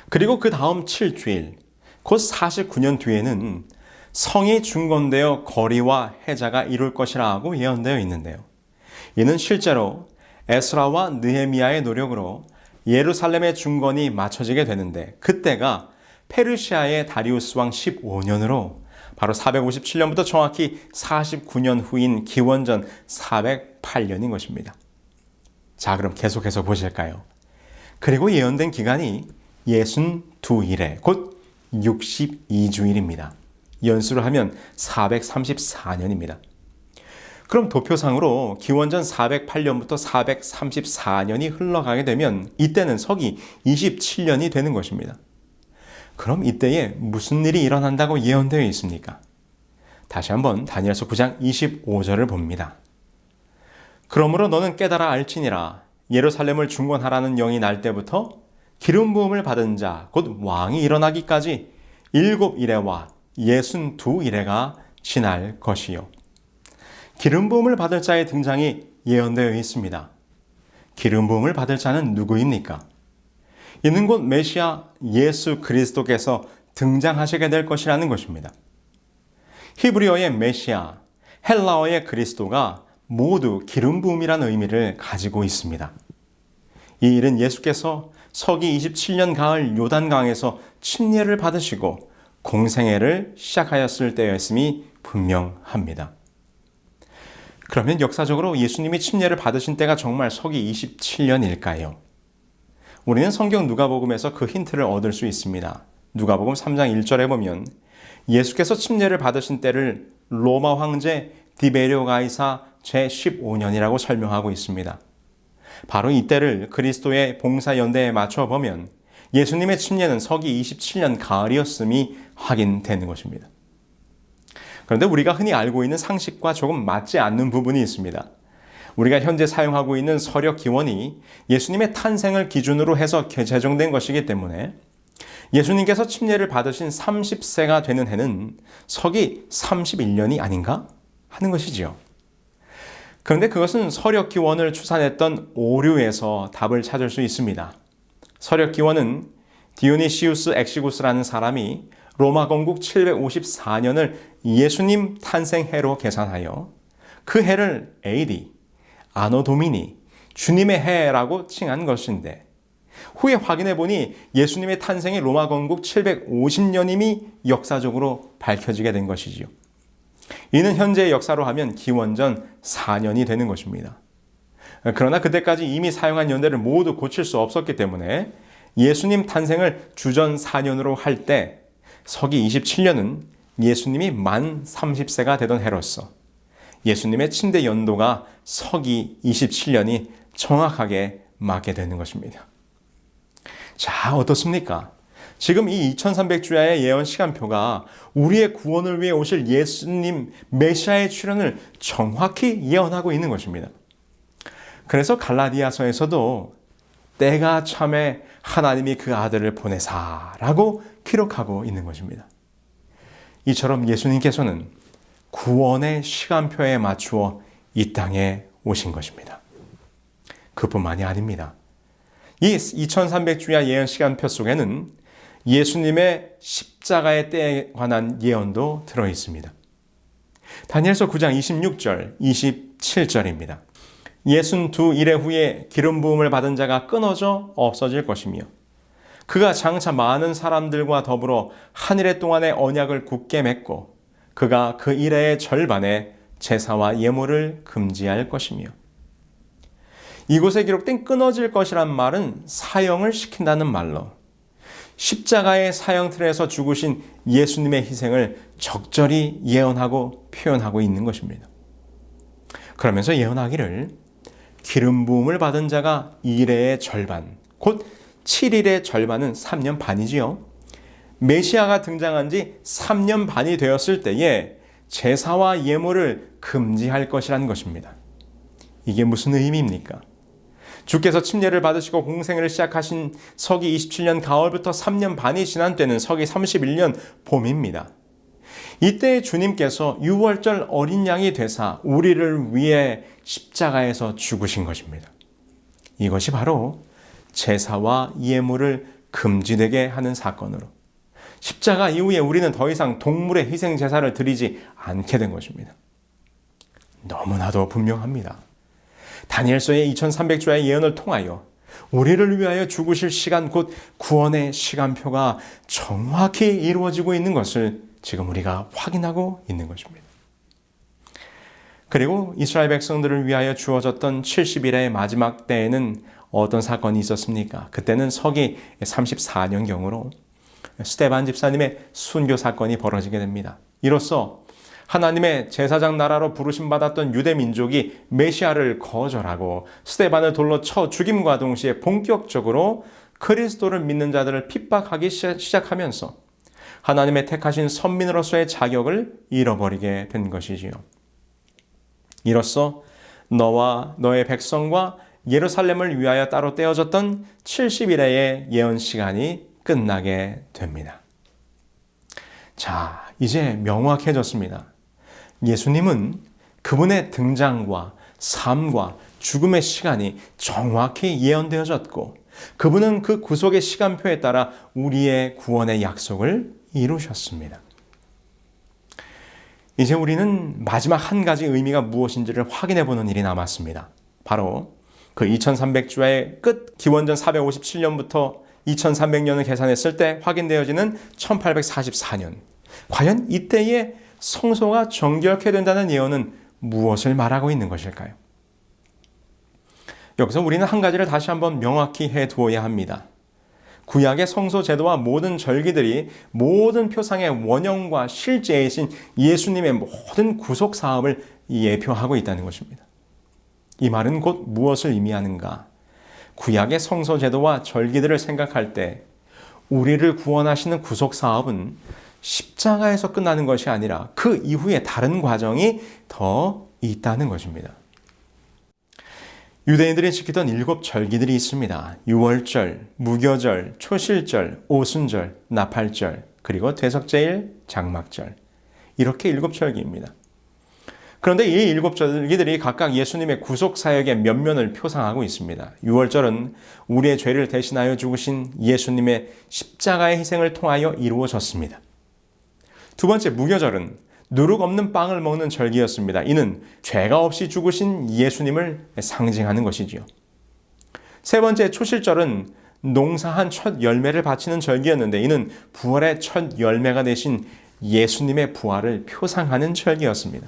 그리고 그 다음 7주일, 곧 49년 뒤에는 성이 중건되어 거리와 해자가 이룰 것이라고 예언되어 있는데요. 이는 실제로 에스라와 느헤미야의 노력으로 예루살렘의 중건이 맞춰지게 되는데, 그때가 페르시아의 다리우스 왕 15년으로 바로 457년부터 정확히 49년 후인 기원전 408년인 것입니다. 자, 그럼 계속해서 보실까요? 그리고 예언된 기간이 62일에 곧 62주일입니다. 연수를 하면 434년입니다. 그럼 도표상으로 기원전 408년부터 434년이 흘러가게 되면 이때는 서기 27년이 되는 것입니다. 그럼 이때에 무슨 일이 일어난다고 예언되어 있습니까? 다시 한번 다니엘서 9장 25절을 봅니다. 그러므로 너는 깨달아 알지니라. 예루살렘을 중건하라는 영이 날 때부터 기름 부음을 받은 자 곧 왕이 일어나기까지 7이레와 62이레가 지날 것이요. 기름 부음을 받을 자의 등장이 예언되어 있습니다. 기름 부음을 받을 자는 누구입니까? 이는 곧 메시아 예수 그리스도께서 등장하시게 될 것이라는 것입니다. 히브리어의 메시아, 헬라어의 그리스도가 모두 기름 부음이라는 의미를 가지고 있습니다. 이 일은 예수께서 서기 27년 가을 요단강에서 침례를 받으시고 공생애를 시작하였을 때였음이 분명합니다. 그러면 역사적으로 예수님이 침례를 받으신 때가 정말 서기 27년일까요? 우리는 성경 누가복음에서 그 힌트를 얻을 수 있습니다. 누가복음 3장 1절에 보면 예수께서 침례를 받으신 때를 로마 황제 디베리오 가이사 제15년이라고 설명하고 있습니다. 바로 이때를 그리스도의 봉사 연대에 맞춰 보면 예수님의 침례는 서기 27년 가을이었음이 확인되는 것입니다. 그런데 우리가 흔히 알고 있는 상식과 조금 맞지 않는 부분이 있습니다. 우리가 현재 사용하고 있는 서력 기원이 예수님의 탄생을 기준으로 해서 제정된 것이기 때문에 예수님께서 침례를 받으신 30세가 되는 해는 서기 31년이 아닌가 하는 것이지요. 그런데 그것은 서력 기원을 추산했던 오류에서 답을 찾을 수 있습니다. 서력 기원은 디오니시우스 엑시구스라는 사람이 로마 건국 754년을 예수님 탄생해로 계산하여 그 해를 AD, 아노 도미니, 주님의 해라고 칭한 것인데, 후에 확인해 보니 예수님의 탄생이 로마 건국 750년임이 역사적으로 밝혀지게 된 것이지요. 이는 현재의 역사로 하면 기원전 4년이 되는 것입니다. 그러나 그때까지 이미 사용한 연대를 모두 고칠 수 없었기 때문에 예수님 탄생을 주전 4년으로 할 때 서기 27년은 예수님이 만 30세가 되던 해로서 예수님의 침대 연도가 서기 27년이 정확하게 맞게 되는 것입니다. 자, 어떻습니까? 지금 이 2300주야의 예언 시간표가 우리의 구원을 위해 오실 예수님 메시아의 출현을 정확히 예언하고 있는 것입니다. 그래서 갈라디아서에서도 때가 참에 하나님이 그 아들을 보내사라고 기록하고 있는 것입니다. 이처럼 예수님께서는 구원의 시간표에 맞추어 이 땅에 오신 것입니다. 그뿐만이 아닙니다. 이 2300주야 예언 시간표 속에는 예수님의 십자가의 때에 관한 예언도 들어 있습니다. 다니엘서 9장 26절, 27절입니다. 62일의 후에 기름 부음을 받은 자가 끊어져 없어질 것이며 그가 장차 많은 사람들과 더불어 한 일 동안의 언약을 굳게 맺고 그가 그 일의 절반에 제사와 예물을 금지할 것이며, 이곳에 기록된 끊어질 것이란 말은 사형을 시킨다는 말로 십자가의 사형틀에서 죽으신 예수님의 희생을 적절히 예언하고 표현하고 있는 것입니다. 그러면서 예언하기를 기름 부음을 받은 자가 일의 절반, 곧 7일의 절반은 3년 반이지요. 메시아가 등장한 지 3년 반이 되었을 때에 제사와 예물을 금지할 것이라는 것입니다. 이게 무슨 의미입니까? 주께서 침례를 받으시고 공생애를 시작하신 서기 27년 가을부터 3년 반이 지난 때는 서기 31년 봄입니다. 이때 주님께서 유월절 어린 양이 되사 우리를 위해 십자가에서 죽으신 것입니다. 이것이 바로 제사와 예물을 금지되게 하는 사건으로 십자가 이후에 우리는 더 이상 동물의 희생 제사를 드리지 않게 된 것입니다. 너무나도 분명합니다. 다니엘서의 2300주의 예언을 통하여 우리를 위하여 죽으실 시간 곧 구원의 시간표가 정확히 이루어지고 있는 것을 지금 우리가 확인하고 있는 것입니다. 그리고 이스라엘 백성들을 위하여 주어졌던 70일의 마지막 때에는 어떤 사건이 있었습니까? 그때는 서기 34년경으로 스데반 집사님의 순교 사건이 벌어지게 됩니다. 이로써 하나님의 제사장 나라로 부르심받았던 유대 민족이 메시아를 거절하고 스데반을 돌로 쳐 죽임과 동시에 본격적으로 그리스도를 믿는 자들을 핍박하기 시작하면서 하나님의 택하신 선민으로서의 자격을 잃어버리게 된 것이지요. 이로써 너와 너의 백성과 예루살렘을 위하여 따로 떼어졌던 70일의 예언 시간이 끝나게 됩니다. 자, 이제 명확해졌습니다. 예수님은 그분의 등장과 삶과 죽음의 시간이 정확히 예언되어졌고 그분은 그 구속의 시간표에 따라 우리의 구원의 약속을 이루셨습니다. 이제 우리는 마지막 한 가지 의미가 무엇인지를 확인해 보는 일이 남았습니다. 바로 그 2300주의 끝 기원전 457년부터 2300년을 계산했을 때 확인되어지는 1844년. 과연 이때에 성소가 정결케 된다는 예언은 무엇을 말하고 있는 것일까요? 여기서 우리는 한 가지를 다시 한번 명확히 해두어야 합니다. 구약의 성소 제도와 모든 절기들이 모든 표상의 원형과 실제이신 예수님의 모든 구속 사업을 예표하고 있다는 것입니다. 이 말은 곧 무엇을 의미하는가? 구약의 성소 제도와 절기들을 생각할 때 우리를 구원하시는 구속 사업은 십자가에서 끝나는 것이 아니라 그 이후에 다른 과정이 더 있다는 것입니다. 유대인들이 지키던 7절기들이 있습니다. 유월절, 무교절, 초실절, 오순절, 나팔절, 그리고 대석제일, 장막절. 이렇게 7절기입니다. 그런데 이 7절기들이 각각 예수님의 구속사역의 면면을 표상하고 있습니다. 유월절은 우리의 죄를 대신하여 죽으신 예수님의 십자가의 희생을 통하여 이루어졌습니다. 두 번째 무교절은 누룩 없는 빵을 먹는 절기였습니다. 이는 죄가 없이 죽으신 예수님을 상징하는 것이지요. 세 번째 초실절은 농사한 첫 열매를 바치는 절기였는데 이는 부활의 첫 열매가 되신 예수님의 부활을 표상하는 절기였습니다.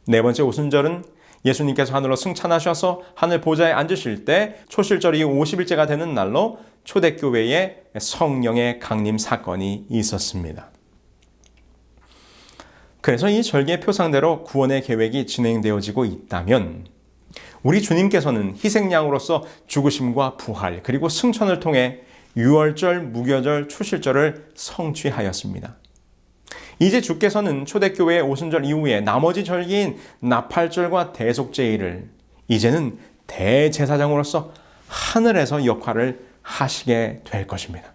네 번째 오순절은 예수님께서 하늘로 승천하셔서 하늘 보좌에 앉으실 때 초실절이 50일째가 되는 날로 초대교회에 성령의 강림 사건이 있었습니다. 그래서 이 절기의 표상대로 구원의 계획이 진행되어지고 있다면 우리 주님께서는 희생양으로서 죽으심과 부활 그리고 승천을 통해 유월절, 무교절, 초실절을 성취하였습니다. 이제 주께서는 초대교회의 오순절 이후에 나머지 절기인 나팔절과 대속제일을 이제는 대제사장으로서 하늘에서 역할을 하시게 될 것입니다.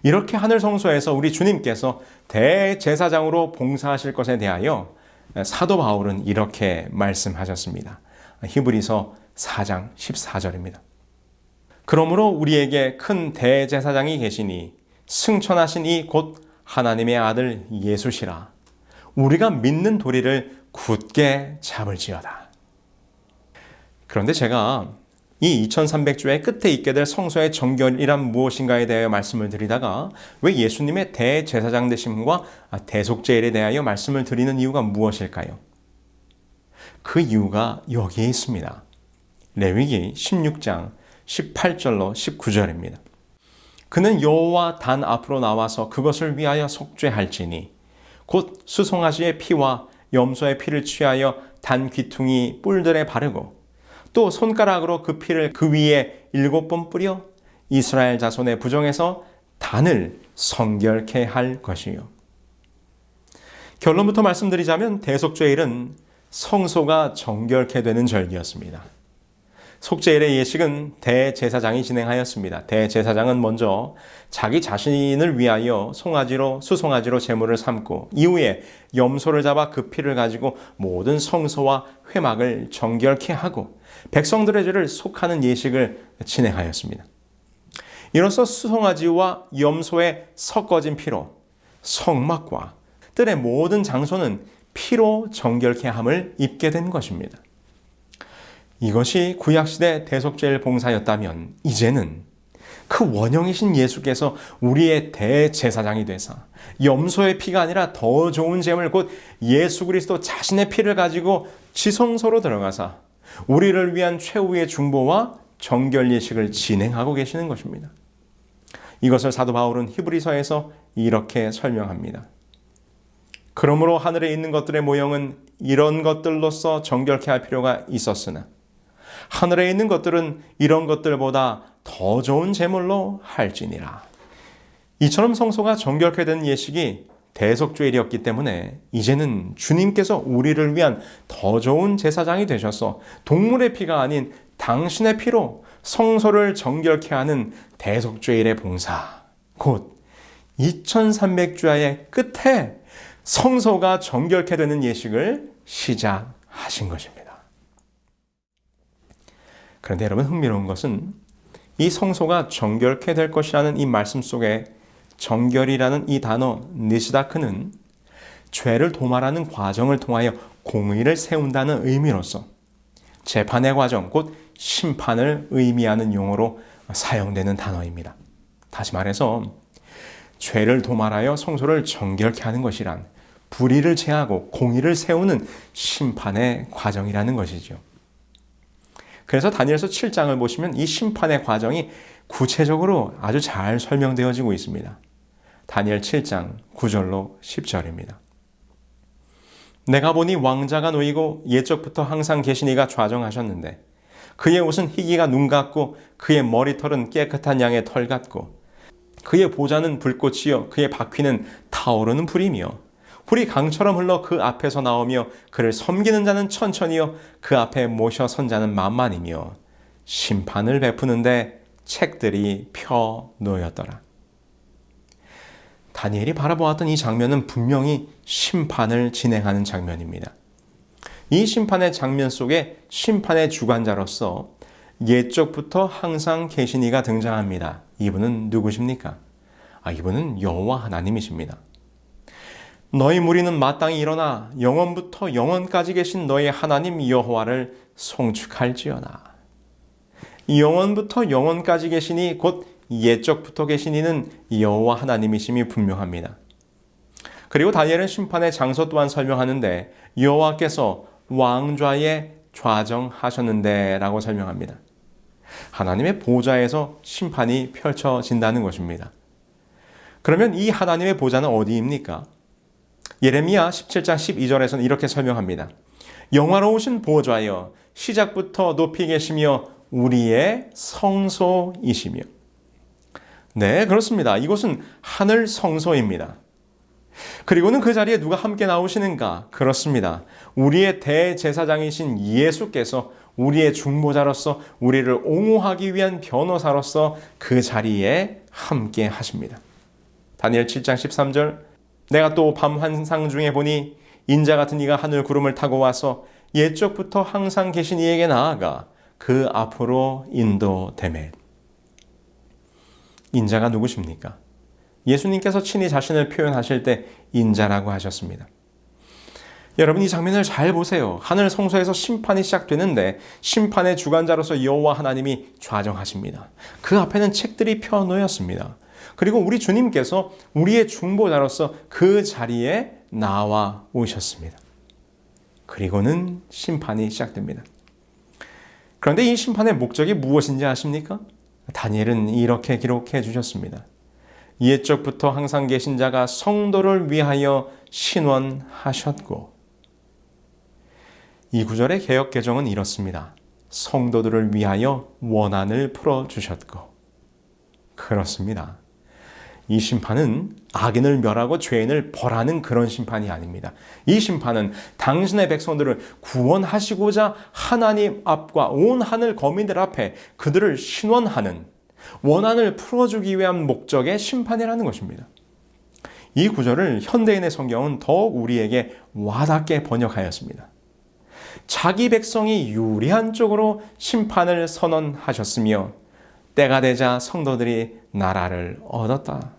이렇게 하늘 성소에서 우리 주님께서 대제사장으로 봉사하실 것에 대하여 사도 바울은 이렇게 말씀하셨습니다. 히브리서 4장 14절입니다. 그러므로 우리에게 큰 대제사장이 계시니 승천하신 이 곧 하나님의 아들 예수시라. 우리가 믿는 도리를 굳게 잡을지어다. 그런데 제가 이 2300주의 끝에 있게 될 성소의 정결이란 무엇인가에 대하여 말씀을 드리다가 왜 예수님의 대제사장 되심과 대속제일에 대하여 말씀을 드리는 이유가 무엇일까요? 그 이유가 여기에 있습니다. 레위기 16장 18절로 19절입니다. 그는 여호와 단 앞으로 나와서 그것을 위하여 속죄할지니 곧 수송아지의 피와 염소의 피를 취하여 단 귀퉁이 뿔들에 바르고 또 손가락으로 그 피를 그 위에 7번 뿌려 이스라엘 자손의 부정에서 단을 성결케 할 것이요. 결론부터 말씀드리자면 대속죄일은 성소가 정결케 되는 절기였습니다. 속죄일의 예식은 대제사장이 진행하였습니다. 대제사장은 먼저 자기 자신을 위하여 수송아지로 제물을 삼고 이후에 염소를 잡아 그 피를 가지고 모든 성소와 회막을 정결케 하고 백성들의 죄를 속하는 예식을 진행하였습니다. 이로써 수송아지와 염소의 섞어진 피로 성막과 뜰의 모든 장소는 피로 정결케 함을 입게 된 것입니다. 이것이 구약시대 대속죄일 봉사였다면 이제는 그 원형이신 예수께서 우리의 대제사장이 되사 염소의 피가 아니라 더 좋은 제물 곧 예수 그리스도 자신의 피를 가지고 지성소로 들어가사 우리를 위한 최후의 중보와 정결 예식을 진행하고 계시는 것입니다. 이것을 사도 바울은 히브리서에서 이렇게 설명합니다. 그러므로 하늘에 있는 것들의 모형은 이런 것들로서 정결케 할 필요가 있었으나 하늘에 있는 것들은 이런 것들보다 더 좋은 제물로 할지니라. 이처럼 성소가 정결케 된 예식이 대속죄일이었기 때문에 이제는 주님께서 우리를 위한 더 좋은 제사장이 되셔서 동물의 피가 아닌 당신의 피로 성소를 정결케 하는 대속죄일의 봉사, 곧 2300주야의 끝에 성소가 정결케 되는 예식을 시작하신 것입니다. 그런데 여러분, 흥미로운 것은 이 성소가 정결케 될 것이라는 이 말씀 속에 정결이라는 이 단어 니스다크는 죄를 도말하는 과정을 통하여 공의를 세운다는 의미로서 재판의 과정, 곧 심판을 의미하는 용어로 사용되는 단어입니다. 다시 말해서 죄를 도말하여 성소를 정결케 하는 것이란 불의를 제하고 공의를 세우는 심판의 과정이라는 것이죠. 그래서 다니엘서 7장을 보시면 이 심판의 과정이 구체적으로 아주 잘 설명되어지고 있습니다. 다니엘 7장 9절로 10절입니다. 내가 보니 왕자가 놓이고 옛적부터 항상 계시니가 좌정하셨는데 그의 옷은 희기가 눈 같고 그의 머리털은 깨끗한 양의 털 같고 그의 보좌는 불꽃이요 그의 바퀴는 타오르는 불이며 불이 강처럼 흘러 그 앞에서 나오며 그를 섬기는 자는 천천히요 그 앞에 모셔 선 자는 만만이며 심판을 베푸는데 책들이 펴 놓였더라. 다니엘이 바라보았던 이 장면은 분명히 심판을 진행하는 장면입니다. 이 심판의 장면 속에 심판의 주관자로서 옛적부터 항상 계신 이가 등장합니다. 이분은 누구십니까? 이분은 여호와 하나님이십니다. 너희 무리는 마땅히 일어나 영원부터 영원까지 계신 너희 하나님 여호와를 송축할지어다. 영원부터 영원까지 계시니 곧 옛적부터 계신 이는 여호와 하나님이심이 분명합니다. 그리고 다니엘은 심판의 장소 또한 설명하는데 여호와께서 왕좌에 좌정하셨는데 라고 설명합니다. 하나님의 보좌에서 심판이 펼쳐진다는 것입니다. 그러면 이 하나님의 보좌는 어디입니까? 예레미야 17장 12절에서는 이렇게 설명합니다. 영화로우신 보좌여 시작부터 높이 계시며 우리의 성소이시며. 네, 그렇습니다. 이곳은 하늘 성소입니다. 그리고는 그 자리에 누가 함께 나오시는가? 그렇습니다. 우리의 대제사장이신 예수께서 우리의 중보자로서 우리를 옹호하기 위한 변호사로서 그 자리에 함께 하십니다. 다니엘 7장 13절 내가 또 밤 환상 중에 보니 인자 같은 이가 하늘 구름을 타고 와서 옛적부터 항상 계신 이에게 나아가 그 앞으로 인도되매. 인자가 누구십니까? 예수님께서 친히 자신을 표현하실 때 인자라고 하셨습니다. 여러분, 이 장면을 잘 보세요. 하늘 성소에서 심판이 시작되는데 심판의 주관자로서 여호와 하나님이 좌정하십니다. 그 앞에는 책들이 펴놓였습니다. 그리고 우리 주님께서 우리의 중보자로서 그 자리에 나와 오셨습니다. 그리고는 심판이 시작됩니다. 그런데 이 심판의 목적이 무엇인지 아십니까? 다니엘은 이렇게 기록해 주셨습니다. 옛적부터 항상 계신 자가 성도를 위하여 신원하셨고, 이 구절의 개역 개정은 이렇습니다. 성도들을 위하여 원한을 풀어주셨고. 그렇습니다. 이 심판은 악인을 멸하고 죄인을 벌하는 그런 심판이 아닙니다. 이 심판은 당신의 백성들을 구원하시고자 하나님 앞과 온 하늘 거민들 앞에 그들을 신원하는, 원한을 풀어주기 위한 목적의 심판이라는 것입니다. 이 구절을 현대인의 성경은 더욱 우리에게 와닿게 번역하였습니다. 자기 백성이 유리한 쪽으로 심판을 선언하셨으며 때가 되자 성도들이 나라를 얻었다.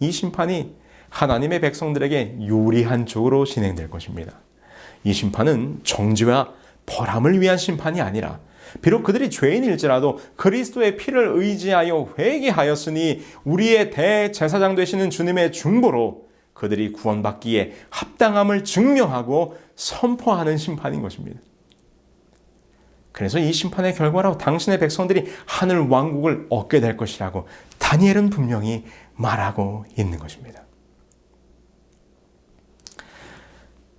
이 심판이 하나님의 백성들에게 유리한 쪽으로 진행될 것입니다. 이 심판은 정죄와 벌함을 위한 심판이 아니라 비록 그들이 죄인일지라도 그리스도의 피를 의지하여 회개하였으니 우리의 대제사장 되시는 주님의 중보로 그들이 구원받기에 합당함을 증명하고 선포하는 심판인 것입니다. 그래서 이 심판의 결과로 당신의 백성들이 하늘 왕국을 얻게 될 것이라고 다니엘은 분명히 말하고 있는 것입니다.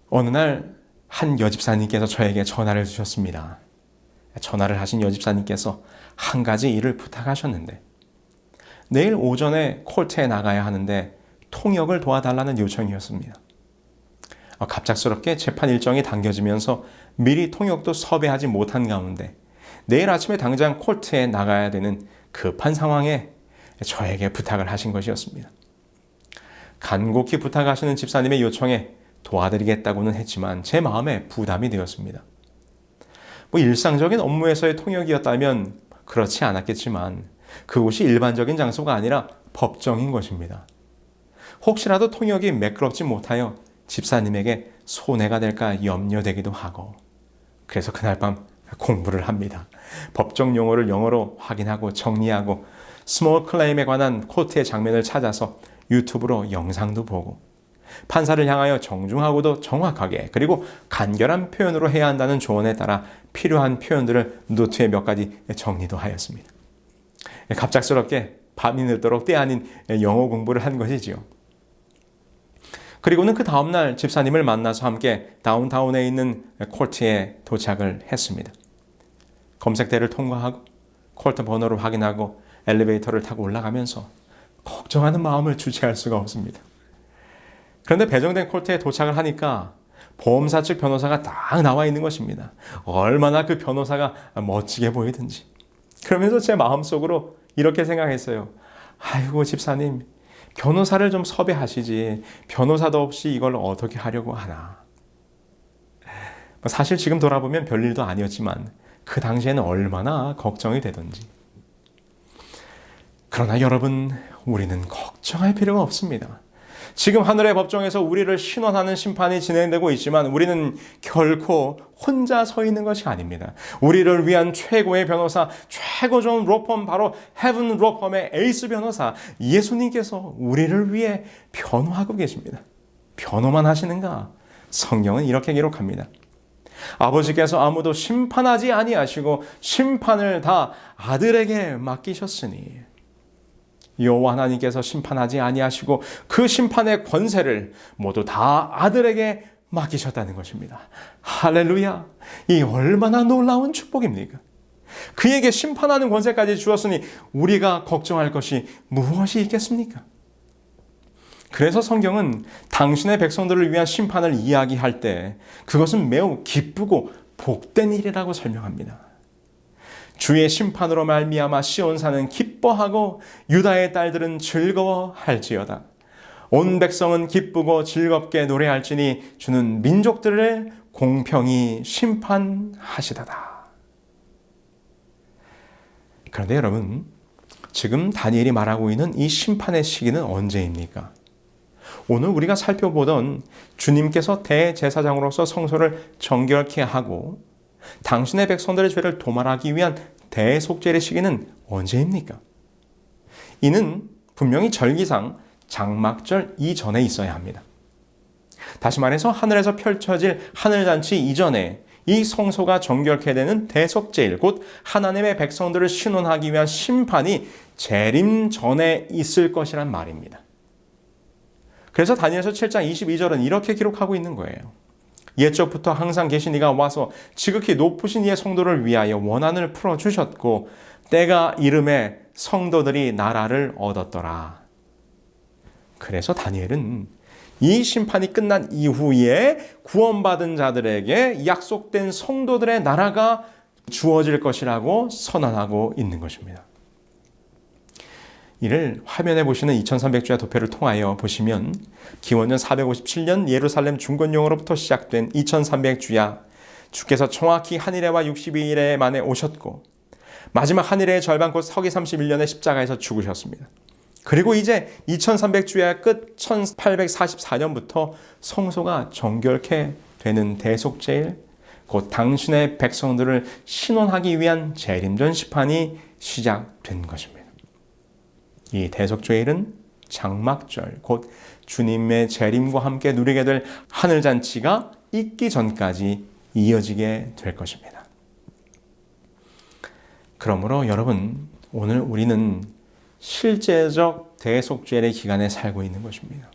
어느 날 한 여집사님께서 저에게 전화를 주셨습니다. 전화를 하신 여집사님께서 한 가지 일을 부탁하셨는데, 내일 오전에 콜트에 나가야 하는데 통역을 도와달라는 요청이었습니다. 갑작스럽게 재판 일정이 당겨지면서 미리 통역도 섭외하지 못한 가운데 내일 아침에 당장 콜트에 나가야 되는 급한 상황에 저에게 부탁을 하신 것이었습니다. 간곡히 부탁하시는 집사님의 요청에 도와드리겠다고는 했지만 제 마음에 부담이 되었습니다. 일상적인 업무에서의 통역이었다면 그렇지 않았겠지만 그곳이 일반적인 장소가 아니라 법정인 것입니다. 혹시라도 통역이 매끄럽지 못하여 집사님에게 손해가 될까 염려되기도 하고, 그래서 그날 밤 공부를 합니다. 법정 용어를 영어로 확인하고 정리하고 스몰 클레임에 관한 코트의 장면을 찾아서 유튜브로 영상도 보고 판사를 향하여 정중하고도 정확하게 그리고 간결한 표현으로 해야 한다는 조언에 따라 필요한 표현들을 노트에 몇 가지 정리도 하였습니다. 갑작스럽게 밤이 늦도록 때 아닌 영어 공부를 한 것이지요. 그리고는 그 다음날 집사님을 만나서 함께 다운타운에 있는 콜트에 도착을 했습니다. 검색대를 통과하고 콜트 번호를 확인하고 엘리베이터를 타고 올라가면서 걱정하는 마음을 주체할 수가 없습니다. 그런데 배정된 콜트에 도착을 하니까 보험사 측 변호사가 딱 나와 있는 것입니다. 얼마나 그 변호사가 멋지게 보이든지. 그러면서 제 마음속으로 이렇게 생각했어요. 아이고 집사님, 변호사를 좀 섭외하시지 변호사도 없이 이걸 어떻게 하려고 하나. 사실 지금 돌아보면 별일도 아니었지만 그 당시에는 얼마나 걱정이 되던지. 그러나 여러분, 우리는 걱정할 필요가 없습니다. 지금 하늘의 법정에서 우리를 신원하는 심판이 진행되고 있지만 우리는 결코 혼자 서 있는 것이 아닙니다. 우리를 위한 최고의 변호사, 최고 좋은 로펌, 바로 헤븐 로펌의 에이스 변호사 예수님께서 우리를 위해 변호하고 계십니다. 변호만 하시는가? 성경은 이렇게 기록합니다. 아버지께서 아무도 심판하지 아니하시고 심판을 다 아들에게 맡기셨으니 여호와 하나님께서 심판하지 아니하시고 그 심판의 권세를 모두 다 아들에게 맡기셨다는 것입니다. 할렐루야! 이 얼마나 놀라운 축복입니까? 그에게 심판하는 권세까지 주었으니 우리가 걱정할 것이 무엇이 있겠습니까? 그래서 성경은 당신의 백성들을 위한 심판을 이야기할 때 그것은 매우 기쁘고 복된 일이라고 설명합니다. 주의 심판으로 말미암아 시온산은 기뻐하고 유다의 딸들은 즐거워할지어다. 온 백성은 기쁘고 즐겁게 노래할지니 주는 민족들을 공평히 심판하시다다. 그런데 여러분, 지금 다니엘이 말하고 있는 이 심판의 시기는 언제입니까? 오늘 우리가 살펴보던 주님께서 대제사장으로서 성소를 정결케 하고 당신의 백성들의 죄를 도말하기 위한 대속죄의 시기는 언제입니까? 이는 분명히 절기상 장막절 이전에 있어야 합니다. 다시 말해서 하늘에서 펼쳐질 하늘잔치 이전에 이 성소가 정결케 되는 대속제일, 곧 하나님의 백성들을 신원하기 위한 심판이 재림 전에 있을 것이란 말입니다. 그래서 다니엘서 7장 22절은 이렇게 기록하고 있는 거예요. 옛적부터 항상 계신 이가 와서 지극히 높으신 이의 성도를 위하여 원한을 풀어주셨고 때가 이름에 성도들이 나라를 얻었더라. 그래서 다니엘은 이 심판이 끝난 이후에 구원받은 자들에게 약속된 성도들의 나라가 주어질 것이라고 선언하고 있는 것입니다. 이를 화면에 보시는 2300주야 도표를 통하여 보시면 기원전 457년 예루살렘 중건용으로부터 시작된 2300주야, 주께서 정확히 한 일에와 62일 만에 오셨고 마지막 한 일의 절반 곧 서기 31년에 십자가에서 죽으셨습니다. 그리고 이제 2300주야 끝 1844년부터 성소가 정결케 되는 대속제일, 곧 당신의 백성들을 신원하기 위한 재림전 심판이 시작된 것입니다. 이 대속죄일은 장막절, 곧 주님의 재림과 함께 누리게 될 하늘잔치가 있기 전까지 이어지게 될 것입니다. 그러므로 여러분, 오늘 우리는 실제적 대속죄일의 기간에 살고 있는 것입니다.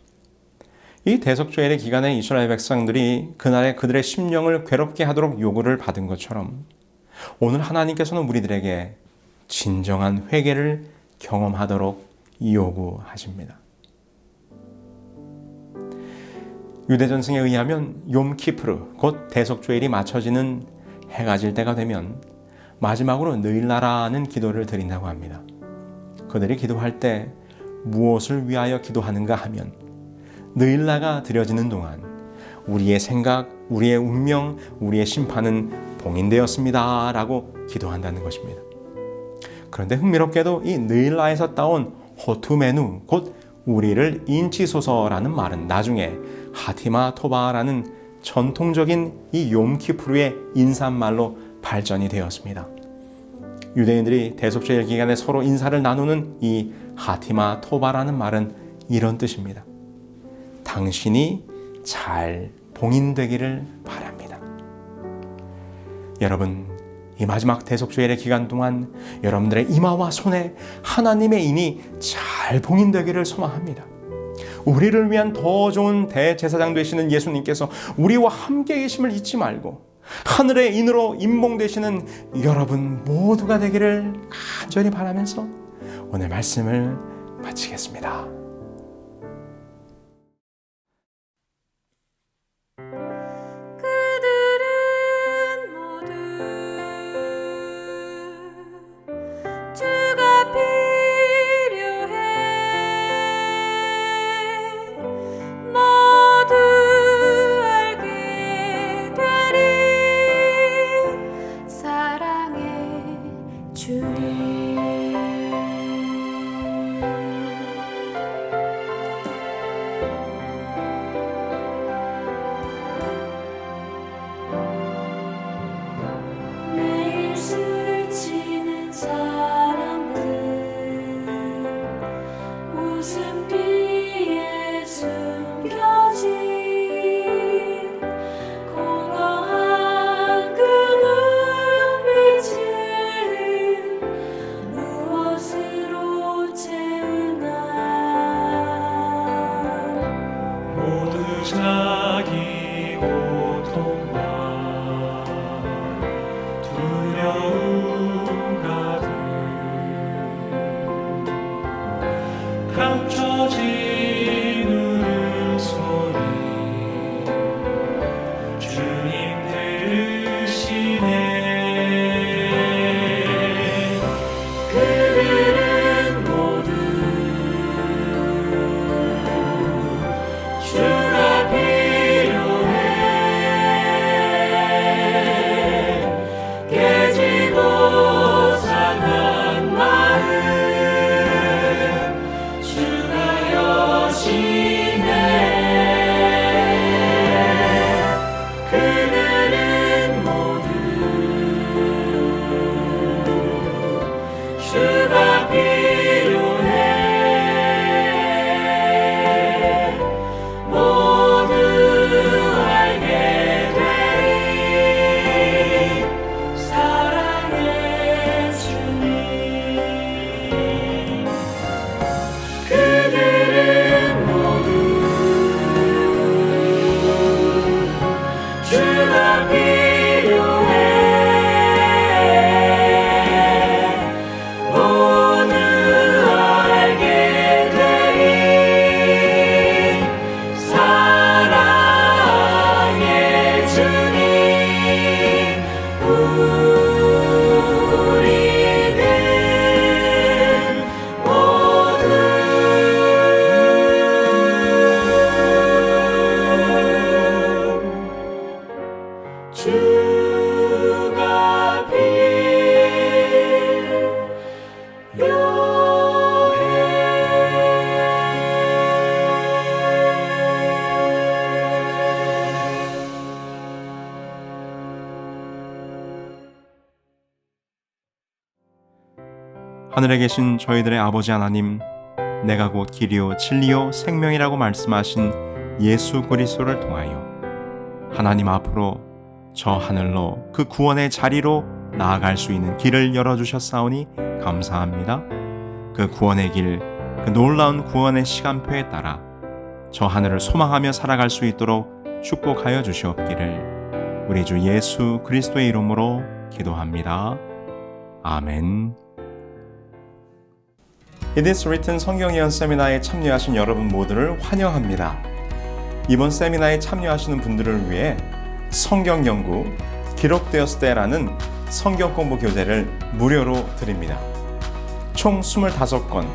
이 대속죄일의 기간에 이스라엘 백성들이 그날에 그들의 심령을 괴롭게 하도록 요구를 받은 것처럼 오늘 하나님께서는 우리들에게 진정한 회개를 경험하도록 요구하십니다. 유대 전승에 의하면 욤키프르, 곧 대속죄일이 맞춰지는 해가 질 때가 되면 마지막으로 느일나라는 기도를 드린다고 합니다. 그들이 기도할 때 무엇을 위하여 기도하는가 하면 느일나가 드려지는 동안 우리의 생각, 우리의 운명, 우리의 심판은 봉인되었습니다 라고 기도한다는 것입니다. 그런데 흥미롭게도 이 느일나에서 따온 호투메누, 곧 우리를 인치소서라는 말은 나중에 하티마 토바라는 전통적인 이 욤키프루의 인사말로 발전이 되었습니다. 유대인들이 대속죄일 기간에 서로 인사를 나누는 이 하티마 토바라는 말은 이런 뜻입니다. 당신이 잘 봉인되기를 바랍니다. 여러분, 이 마지막 대속죄일의 기간 동안 여러분들의 이마와 손에 하나님의 인이 잘 봉인되기를 소망합니다. 우리를 위한 더 좋은 대제사장 되시는 예수님께서 우리와 함께 계심을 잊지 말고 하늘의 인으로 임봉되시는 여러분 모두가 되기를 간절히 바라면서 오늘 말씀을 마치겠습니다. 자기 고통과 두려움 가득 감춰진 울음소리 주님 들으시네. 그들은 모두 주가 필요해. 하늘에 계신 저희들의 아버지 하나님, 내가 곧 길이요 진리요 생명이라고 말씀하신 예수 그리스도를 통하여 하나님 앞으로 저 하늘로 그 구원의 자리로 나아갈 수 있는 길을 열어주셨사오니 감사합니다. 그 구원의 길, 그 놀라운 구원의 시간표에 따라 저 하늘을 소망하며 살아갈 수 있도록 축복하여 주시옵기를 우리 주 예수 그리스도의 이름으로 기도합니다. 아멘. It is written 성경 예언 세미나에 참여하신 여러분 모두를 환영합니다. 이번 세미나에 참여하시는 분들을 위해 성경 연구 기록되었을 때라는 성경 공부 교재를 무료로 드립니다. 총 25권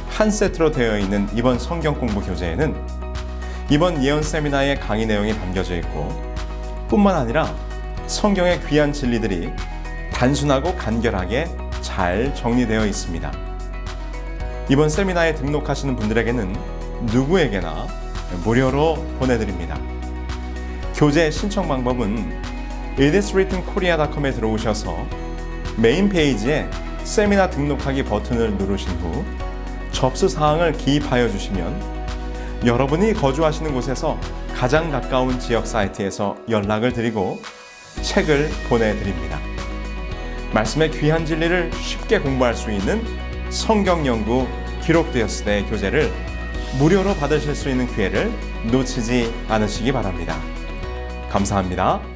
한 세트로 되어 있는 이번 성경 공부 교재에는 이번 예언 세미나의 강의 내용이 담겨져 있고 뿐만 아니라 성경의 귀한 진리들이 단순하고 간결하게 잘 정리되어 있습니다. 이번 세미나에 등록하시는 분들에게는 누구에게나 무료로 보내드립니다. 교재 신청 방법은 itiswrittenkorea.com에 들어오셔서 메인 페이지에 세미나 등록하기 버튼을 누르신 후 접수 사항을 기입하여 주시면 여러분이 거주하시는 곳에서 가장 가까운 지역 사이트에서 연락을 드리고 책을 보내드립니다. 말씀의 귀한 진리를 쉽게 공부할 수 있는 성경 연구 기록되었을 때 교재를 무료로 받으실 수 있는 기회를 놓치지 않으시기 바랍니다. 감사합니다.